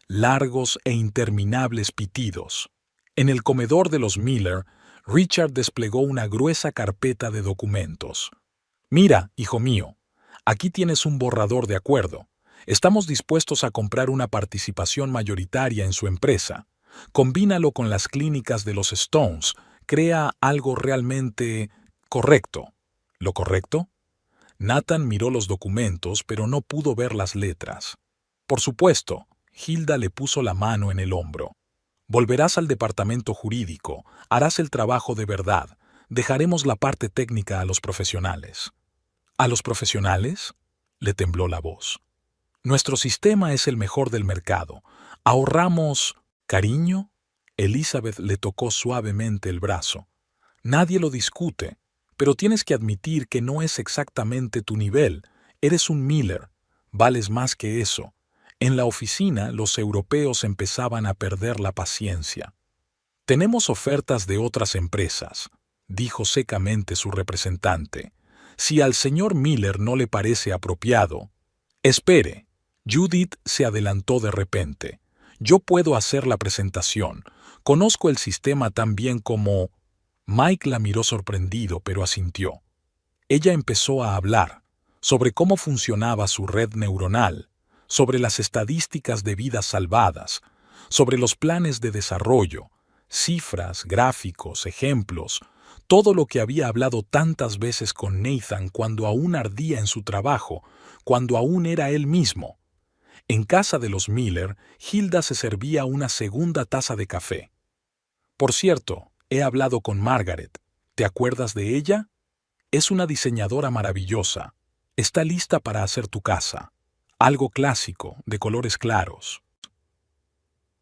Largos e interminables pitidos. En el comedor de los Miller, Richard desplegó una gruesa carpeta de documentos. «Mira, hijo mío, aquí tienes un borrador de acuerdo. Estamos dispuestos a comprar una participación mayoritaria en su empresa. Combínalo con las clínicas de los Stones. Crea algo realmente correcto». ¿Lo correcto? Nathan miró los documentos, pero no pudo ver las letras. «Por supuesto», Hilda le puso la mano en el hombro. «Volverás al departamento jurídico, harás el trabajo de verdad, dejaremos la parte técnica a los profesionales». «¿A los profesionales?», le tembló la voz. «Nuestro sistema es el mejor del mercado. Ahorramos...» «Cariño», Elizabeth le tocó suavemente el brazo. «Nadie lo discute, pero tienes que admitir que no es exactamente tu nivel. Eres un Miller, vales más que eso». En la oficina, los europeos empezaban a perder la paciencia. «Tenemos ofertas de otras empresas», dijo secamente su representante. «Si al señor Miller no le parece apropiado...» «Espere», Judith se adelantó de repente. «Yo puedo hacer la presentación. Conozco el sistema tan bien como...» Mike la miró sorprendido, pero asintió. Ella empezó a hablar sobre cómo funcionaba su red neuronal, sobre las estadísticas de vidas salvadas, sobre los planes de desarrollo, cifras, gráficos, ejemplos, todo lo que había hablado tantas veces con Nathan cuando aún ardía en su trabajo, cuando aún era él mismo. En casa de los Miller, Hilda se servía una segunda taza de café. «Por cierto, he hablado con Margaret. ¿Te acuerdas de ella? Es una diseñadora maravillosa. Está lista para hacer tu casa. Algo clásico, de colores claros».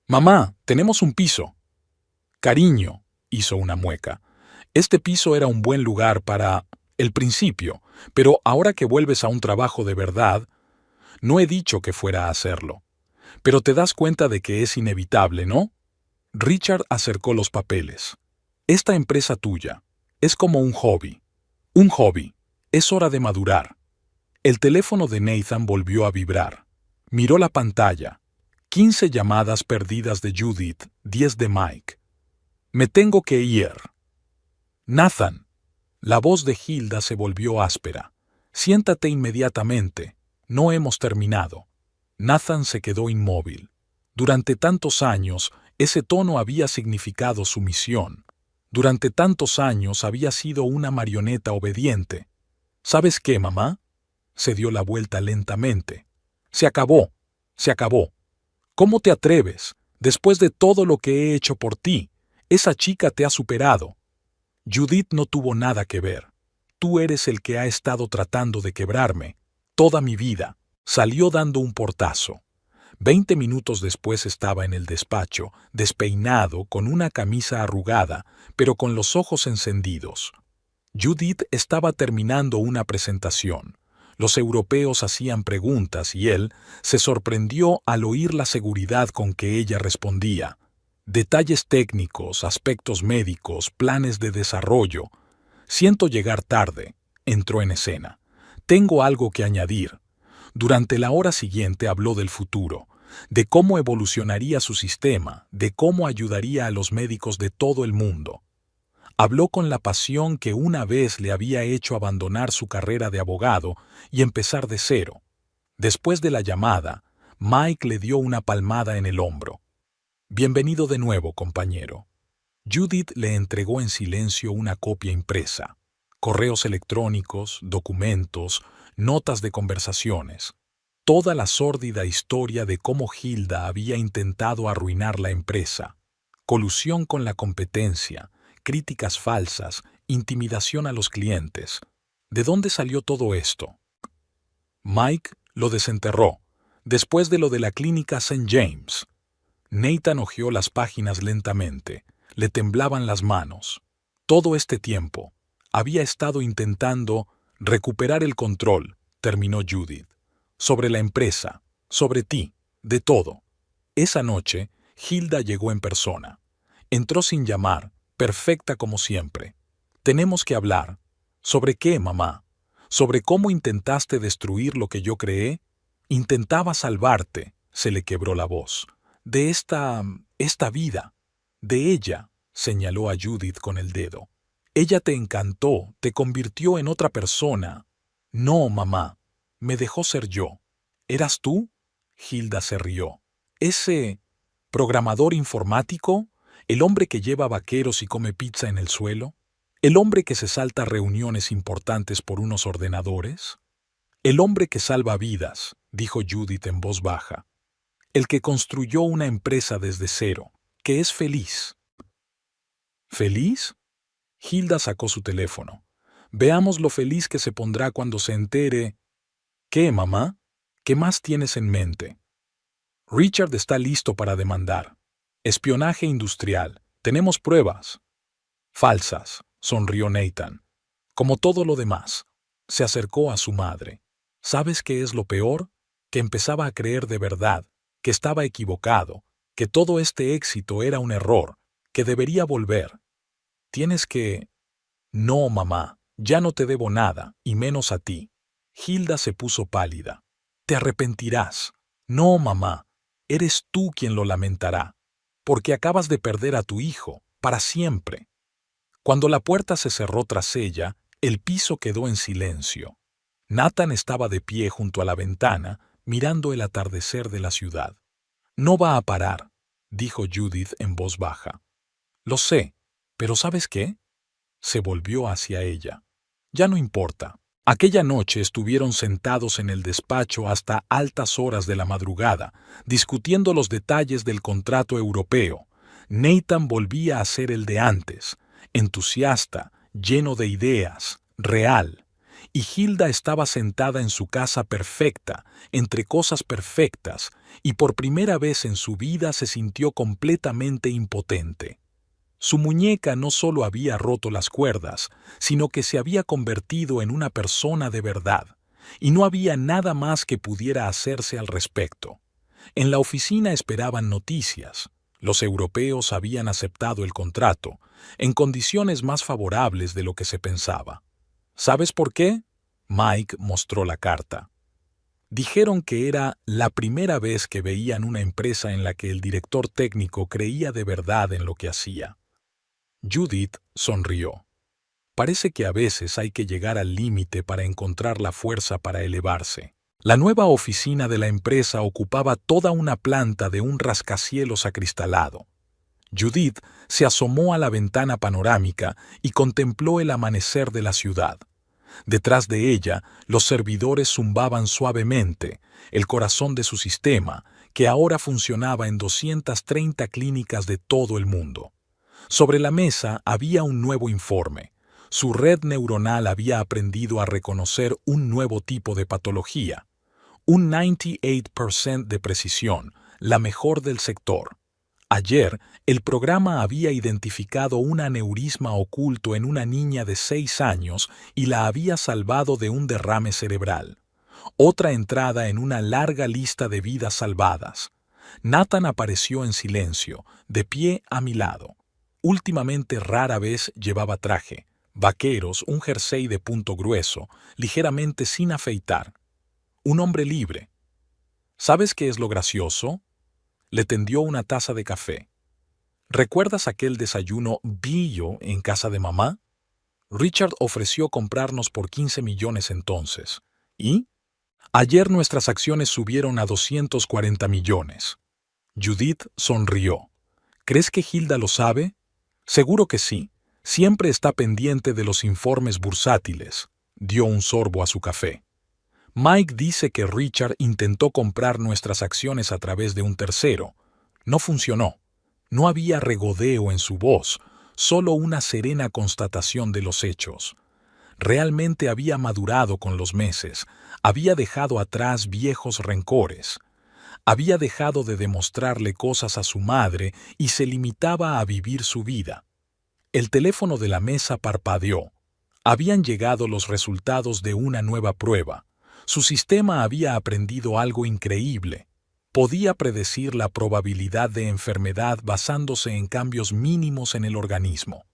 «Mamá, tenemos un piso». «Cariño», hizo una mueca. «Este piso era un buen lugar para el principio, pero ahora que vuelves a un trabajo de verdad...» «No he dicho que fuera a hacerlo. Pero te das cuenta de que es inevitable, ¿no?» Richard acercó los papeles. «Esta empresa tuya es como un hobby. Un hobby. Es hora de madurar». El teléfono de Nathan volvió a vibrar. Miró la pantalla. 15 llamadas perdidas de Judith, 10 de Mike. «Me tengo que ir». «Nathan». La voz de Hilda se volvió áspera. «Siéntate inmediatamente. No hemos terminado». Nathan se quedó inmóvil. Durante tantos años, ese tono había significado sumisión. Durante tantos años había sido una marioneta obediente. «¿Sabes qué, mamá?». Se dio la vuelta lentamente. «Se acabó. Se acabó. ¿Cómo te atreves? Después de todo lo que he hecho por ti, esa chica te ha superado». «Judith no tuvo nada que ver. Tú eres el que ha estado tratando de quebrarme. Toda mi vida». Salió dando un portazo. 20 minutos después estaba en el despacho, despeinado, con una camisa arrugada, pero con los ojos encendidos. Judith estaba terminando una presentación. Los europeos hacían preguntas y él se sorprendió al oír la seguridad con que ella respondía. Detalles técnicos, aspectos médicos, planes de desarrollo. «Siento llegar tarde», entró en escena. «Tengo algo que añadir». Durante la hora siguiente habló del futuro, de cómo evolucionaría su sistema, de cómo ayudaría a los médicos de todo el mundo. Habló con la pasión que una vez le había hecho abandonar su carrera de abogado y empezar de cero. Después de la llamada, Mike le dio una palmada en el hombro. «Bienvenido de nuevo, compañero». Judith le entregó en silencio una copia impresa. correos electrónicos, documentos, notas de conversaciones. Toda la sórdida historia de cómo Hilda había intentado arruinar la empresa. Colusión con la competencia, críticas falsas, intimidación a los clientes. ¿De dónde salió todo esto? Mike lo desenterró, después de lo de la clínica St. James. Nathan hojeó las páginas lentamente. Le temblaban las manos. Todo este tiempo había estado intentando recuperar el control, terminó Judith. Sobre la empresa, sobre ti, de todo. Esa noche, Hilda llegó en persona. Entró sin llamar, perfecta como siempre. Tenemos que hablar. ¿Sobre qué, mamá? ¿Sobre cómo intentaste destruir lo que yo creé? Intentaba salvarte, se le quebró la voz. De esta vida. De ella, señaló a Judith con el dedo. Ella te encantó, te convirtió en otra persona. No, mamá, me dejó ser yo. ¿Eras tú? Hilda se rió. ¿Ese programador informático? ¿El hombre que lleva vaqueros y come pizza en el suelo? ¿El hombre que se salta reuniones importantes por unos ordenadores? El hombre que salva vidas, dijo Judith en voz baja. El que construyó una empresa desde cero, que es feliz. ¿Feliz? Hilda sacó su teléfono. Veamos lo feliz que se pondrá cuando se entere. ¿Qué, mamá? ¿Qué más tienes en mente? Richard está listo para demandar. Espionaje industrial. Tenemos pruebas. Falsas, sonrió Nathan. Como todo lo demás. Se acercó a su madre. ¿Sabes qué es lo peor? Que empezaba a creer de verdad, que estaba equivocado, que todo este éxito era un error, que debería volver. Tienes que... No, mamá, ya no te debo nada, y menos a ti. Hilda se puso pálida. Te arrepentirás. No, mamá, eres tú quien lo lamentará, porque acabas de perder a tu hijo, para siempre. Cuando la puerta se cerró tras ella, el piso quedó en silencio. Nathan estaba de pie junto a la ventana, mirando el atardecer de la ciudad. No va a parar, dijo Judith en voz baja. Lo sé, pero ¿sabes qué? Se volvió hacia ella. Ya no importa. Aquella noche estuvieron sentados en el despacho hasta altas horas de la madrugada, discutiendo los detalles del contrato europeo. Nathan volvía a ser el de antes, entusiasta, lleno de ideas, real. Y Hilda estaba sentada en su casa perfecta, entre cosas perfectas, y por primera vez en su vida se sintió completamente impotente. Su muñeca no solo había roto las cuerdas, sino que se había convertido en una persona de verdad, y no había nada más que pudiera hacerse al respecto. En la oficina esperaban noticias. Los europeos habían aceptado el contrato, en condiciones más favorables de lo que se pensaba. ¿Sabes por qué? Mike mostró la carta. Dijeron que era la primera vez que veían una empresa en la que el director técnico creía de verdad en lo que hacía. Judith sonrió. Parece que a veces hay que llegar al límite para encontrar la fuerza para elevarse. La nueva oficina de la empresa ocupaba toda una planta de un rascacielos acristalado. Judith se asomó a la ventana panorámica y contempló el amanecer de la ciudad. Detrás de ella, los servidores zumbaban suavemente, el corazón de su sistema, que ahora funcionaba en 230 clínicas de todo el mundo. Sobre la mesa había un nuevo informe. Su red neuronal había aprendido a reconocer un nuevo tipo de patología. Un 98% de precisión, la mejor del sector. Ayer, el programa había identificado un aneurisma oculto en una niña de 6 años y la había salvado de un derrame cerebral. Otra entrada en una larga lista de vidas salvadas. Nathan apareció en silencio, de pie a mi lado. Últimamente rara vez llevaba traje, vaqueros, un jersey de punto grueso, ligeramente sin afeitar. Un hombre libre. ¿Sabes qué es lo gracioso? Le tendió una taza de café. ¿Recuerdas aquel desayuno billo en casa de mamá? Richard ofreció comprarnos por 15 millones entonces. ¿Y? Ayer nuestras acciones subieron a 240 millones. Judith sonrió. ¿Crees que Hilda lo sabe? Seguro que sí. Siempre está pendiente de los informes bursátiles. Dio un sorbo a su café. Mike dice que Richard intentó comprar nuestras acciones a través de un tercero. No funcionó. No había regodeo en su voz, solo una serena constatación de los hechos. Realmente había madurado con los meses, había dejado atrás viejos rencores. Había dejado de demostrarle cosas a su madre y se limitaba a vivir su vida. El teléfono de la mesa parpadeó. Habían llegado los resultados de una nueva prueba. Su sistema había aprendido algo increíble. Podía predecir la probabilidad de enfermedad basándose en cambios mínimos en el organismo.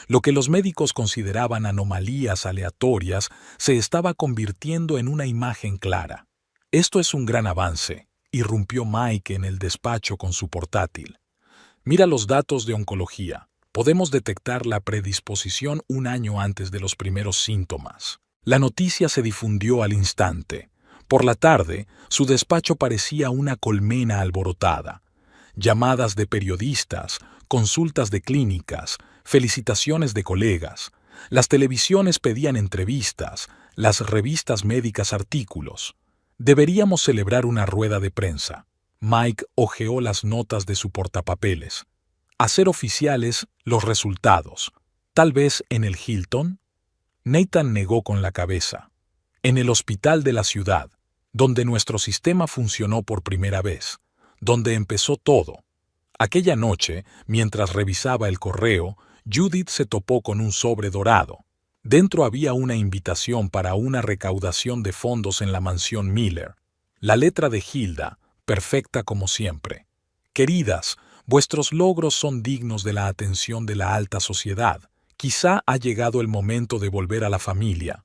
Lo que los médicos consideraban anomalías aleatorias se estaba convirtiendo en una imagen clara. Esto es un gran avance, irrumpió Mike en el despacho con su portátil. Mira los datos de oncología. Podemos detectar la predisposición un año antes de los primeros síntomas. La noticia se difundió al instante. Por la tarde, su despacho parecía una colmena alborotada. Llamadas de periodistas, consultas de clínicas, felicitaciones de colegas. Las televisiones pedían entrevistas, las revistas médicas artículos. Deberíamos celebrar una rueda de prensa. Mike hojeó las notas de su portapapeles. Hacer oficiales los resultados. Tal vez en el Hilton. Nathan negó con la cabeza. En el hospital de la ciudad, donde nuestro sistema funcionó por primera vez, donde empezó todo. Aquella noche, mientras revisaba el correo, Judith se topó con un sobre dorado. Dentro había una invitación para una recaudación de fondos en la mansión Miller. La letra de Hilda, perfecta como siempre. Queridas, vuestros logros son dignos de la atención de la alta sociedad. Quizá ha llegado el momento de volver a la familia.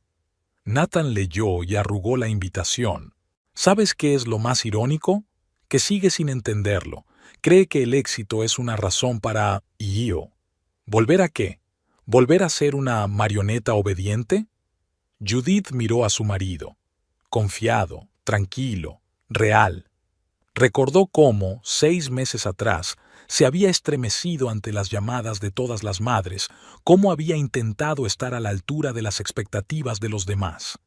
Nathan leyó y arrugó la invitación. ¿Sabes qué es lo más irónico? Que sigue sin entenderlo. Cree que el éxito es una razón para... ¿Volver a qué? ¿Volver a ser una marioneta obediente? Judith miró a su marido. Confiado, tranquilo, real. Recordó cómo, 6 meses atrás, se había estremecido ante las llamadas de todas las madres, cómo había intentado estar a la altura de las expectativas de los demás.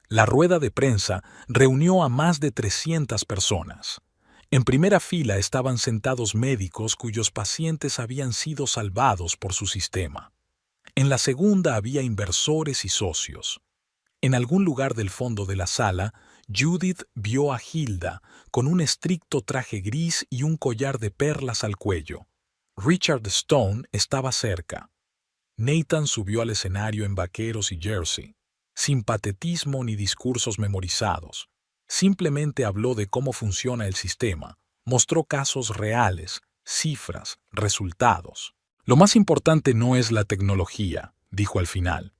La rueda de prensa reunió a más de 300 personas. En primera fila estaban sentados médicos cuyos pacientes habían sido salvados por su sistema. En la segunda había inversores y socios. En algún lugar del fondo de la sala, Judith vio a Hilda con un estricto traje gris y un collar de perlas al cuello. Richard Stone estaba cerca. Nathan subió al escenario en vaqueros y jersey, sin patetismo ni discursos memorizados. Simplemente habló de cómo funciona el sistema, mostró casos reales, cifras, resultados. Lo más importante no es la tecnología, dijo al final.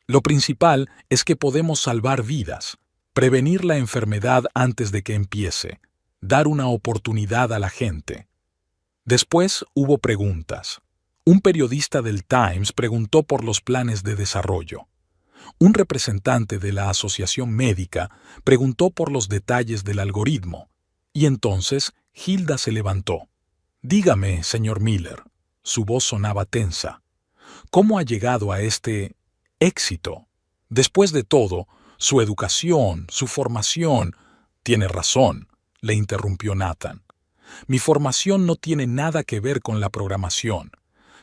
Lo principal es que podemos salvar vidas, prevenir la enfermedad antes de que empiece, dar una oportunidad a la gente. Después hubo preguntas. Un periodista del Times preguntó por los planes de desarrollo. Un representante de la asociación médica preguntó por los detalles del algoritmo. Y entonces Hilda se levantó. Dígame, señor Miller. Su voz sonaba tensa. ¿Cómo ha llegado a este éxito? Después de todo, su educación, su formación... Tiene razón, le interrumpió Nathan. Mi formación no tiene nada que ver con la programación.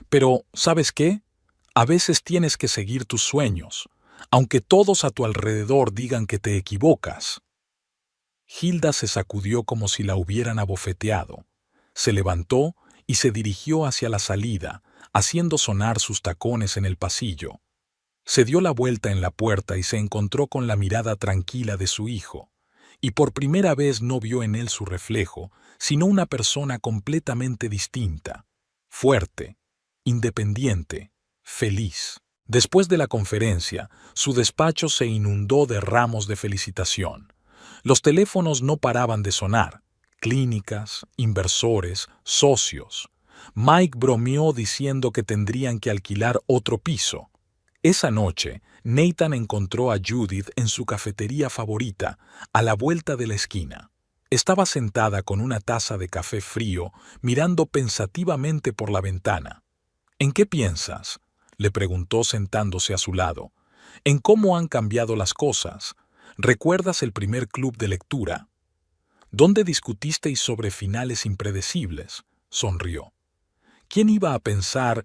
Pero, ¿sabes qué? A veces tienes que seguir tus sueños, aunque todos a tu alrededor digan que te equivocas. Hilda se sacudió como si la hubieran abofeteado. Se levantó y se dirigió hacia la salida, haciendo sonar sus tacones en el pasillo. Se dio la vuelta en la puerta y se encontró con la mirada tranquila de su hijo, y por primera vez no vio en él su reflejo, sino una persona completamente distinta, fuerte, independiente, feliz. Después de la conferencia, su despacho se inundó de ramos de felicitación. Los teléfonos no paraban de sonar. Clínicas, inversores, socios. Mike bromeó diciendo que tendrían que alquilar otro piso. Esa noche, Nathan encontró a Judith en su cafetería favorita, a la vuelta de la esquina. Estaba sentada con una taza de café frío, mirando pensativamente por la ventana. ¿En qué piensas? Le preguntó sentándose a su lado. ¿En cómo han cambiado las cosas? ¿Recuerdas el primer club de lectura? ¿Dónde discutisteis sobre finales impredecibles? Sonrió. ¿Quién iba a pensar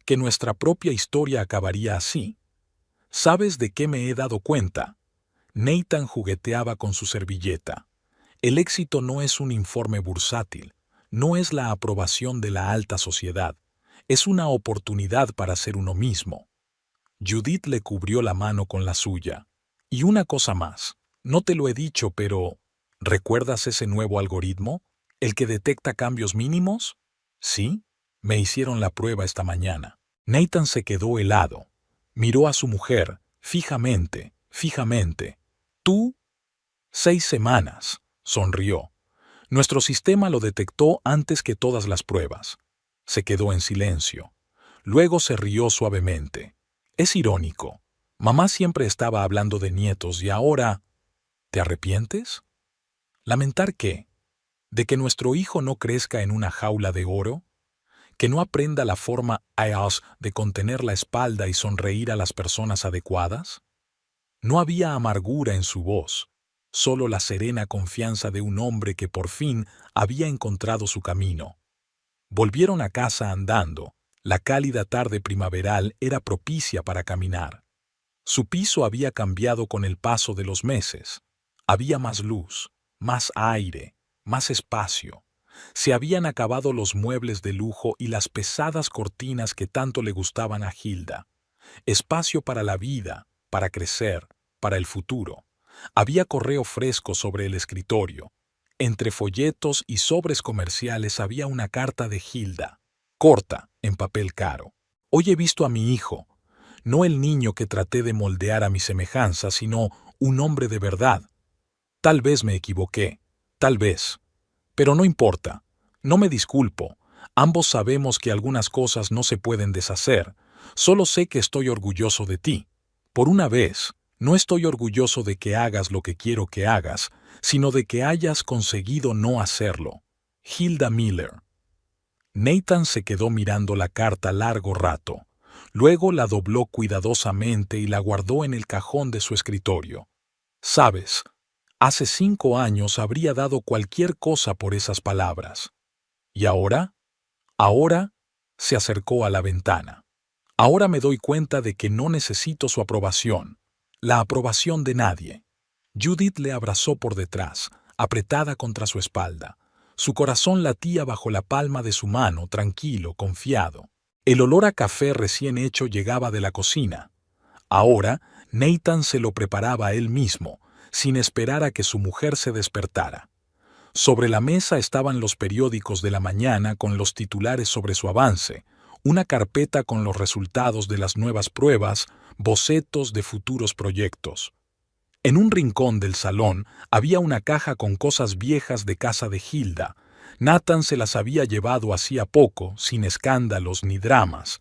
que nuestra propia historia acabaría así? ¿Sabes de qué me he dado cuenta? Nathan jugueteaba con su servilleta. El éxito no es un informe bursátil, no es la aprobación de la alta sociedad, es una oportunidad para ser uno mismo. Judith le cubrió la mano con la suya. Y una cosa más, no te lo he dicho, pero ¿recuerdas ese nuevo algoritmo? ¿El que detecta cambios mínimos? Sí, me hicieron la prueba esta mañana. Nathan se quedó helado. Miró a su mujer, fijamente, fijamente. ¿Tú? 6 semanas, sonrió. Nuestro sistema lo detectó antes que todas las pruebas. Se quedó en silencio. Luego se rió suavemente. Es irónico. Mamá siempre estaba hablando de nietos y ahora... ¿Te arrepientes? ¿Lamentar qué? ¿De que nuestro hijo no crezca en una jaula de oro? ¿Que no aprenda la forma IAS de contener la espalda y sonreír a las personas adecuadas? No había amargura en su voz, solo la serena confianza de un hombre que por fin había encontrado su camino. Volvieron a casa andando. La cálida tarde primaveral era propicia para caminar. Su piso había cambiado con el paso de los meses. Había más luz, más aire, más espacio. Se habían acabado los muebles de lujo y las pesadas cortinas que tanto le gustaban a Hilda. Espacio para la vida, para crecer, para el futuro. Había correo fresco sobre el escritorio. Entre folletos y sobres comerciales había una carta de Hilda, corta, en papel caro. Hoy he visto a mi hijo, no el niño que traté de moldear a mi semejanza, sino un hombre de verdad. Tal vez me equivoqué, tal vez. Pero no importa, no me disculpo. Ambos sabemos que algunas cosas no se pueden deshacer. Solo sé que estoy orgulloso de ti. Por una vez, no estoy orgulloso de que hagas lo que quiero que hagas, sino de que hayas conseguido no hacerlo. Hilda Miller. Nathan se quedó mirando la carta largo rato. Luego la dobló cuidadosamente y la guardó en el cajón de su escritorio. Sabes, hace 5 años habría dado cualquier cosa por esas palabras. ¿Y ahora? Ahora se acercó a la ventana. Ahora me doy cuenta de que no necesito su aprobación, la aprobación de nadie. Judith le abrazó por detrás, apretada contra su espalda. Su corazón latía bajo la palma de su mano, tranquilo, confiado. El olor a café recién hecho llegaba de la cocina. Ahora, Nathan se lo preparaba él mismo, sin esperar a que su mujer se despertara. Sobre la mesa estaban los periódicos de la mañana con los titulares sobre su avance, una carpeta con los resultados de las nuevas pruebas, bocetos de futuros proyectos. En un rincón del salón había una caja con cosas viejas de casa de Hilda. Nathan se las había llevado hacía poco, sin escándalos ni dramas.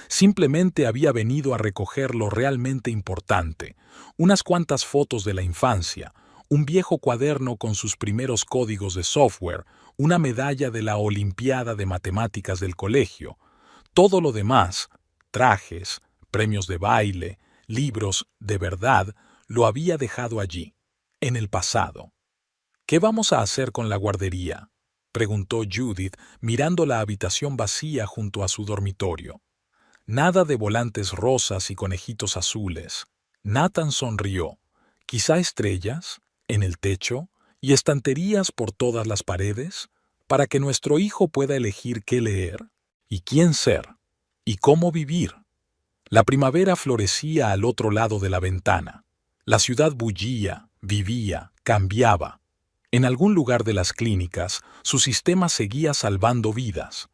Simplemente había venido a recoger lo realmente importante, unas cuantas fotos de la infancia, un viejo cuaderno con sus primeros códigos de software, una medalla de la Olimpiada de Matemáticas del colegio. Todo lo demás, trajes, premios de baile, libros, de verdad, lo había dejado allí, en el pasado. ¿Qué vamos a hacer con la guardería?, preguntó Judith, mirando la habitación vacía junto a su dormitorio. Nada de volantes rosas y conejitos azules. Nathan sonrió. ¿Quizá estrellas, en el techo, y estanterías por todas las paredes, para que nuestro hijo pueda elegir qué leer, y quién ser, y cómo vivir? La primavera florecía al otro lado de la ventana. La ciudad bullía, vivía, cambiaba. En algún lugar de las clínicas, su sistema seguía salvando vidas.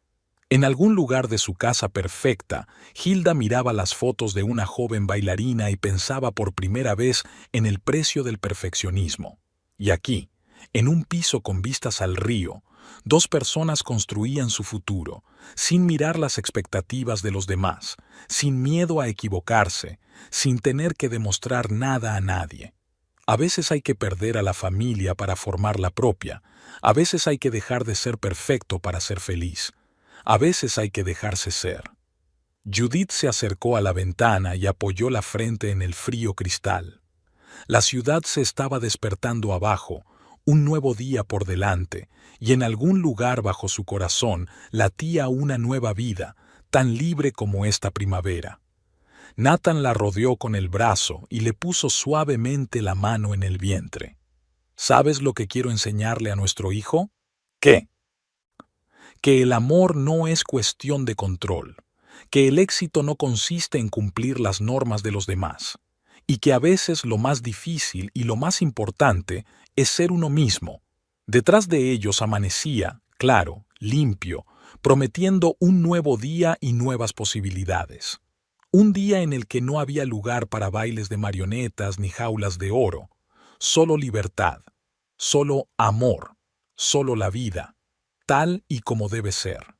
En algún lugar de su casa perfecta, Hilda miraba las fotos de una joven bailarina y pensaba por primera vez en el precio del perfeccionismo. Y aquí, en un piso con vistas al río, 2 personas construían su futuro, sin mirar las expectativas de los demás, sin miedo a equivocarse, sin tener que demostrar nada a nadie. A veces hay que perder a la familia para formar la propia, a veces hay que dejar de ser perfecto para ser feliz. A veces hay que dejarse ser. Judith se acercó a la ventana y apoyó la frente en el frío cristal. La ciudad se estaba despertando abajo, un nuevo día por delante, y en algún lugar bajo su corazón latía una nueva vida, tan libre como esta primavera. Nathan la rodeó con el brazo y le puso suavemente la mano en el vientre. ¿Sabes lo que quiero enseñarle a nuestro hijo? ¿Qué? Que el amor no es cuestión de control, que el éxito no consiste en cumplir las normas de los demás, y que a veces lo más difícil y lo más importante es ser uno mismo. Detrás de ellos amanecía, claro, limpio, prometiendo un nuevo día y nuevas posibilidades. Un día en el que no había lugar para bailes de marionetas ni jaulas de oro, solo libertad, solo amor, solo la vida, tal y como debe ser.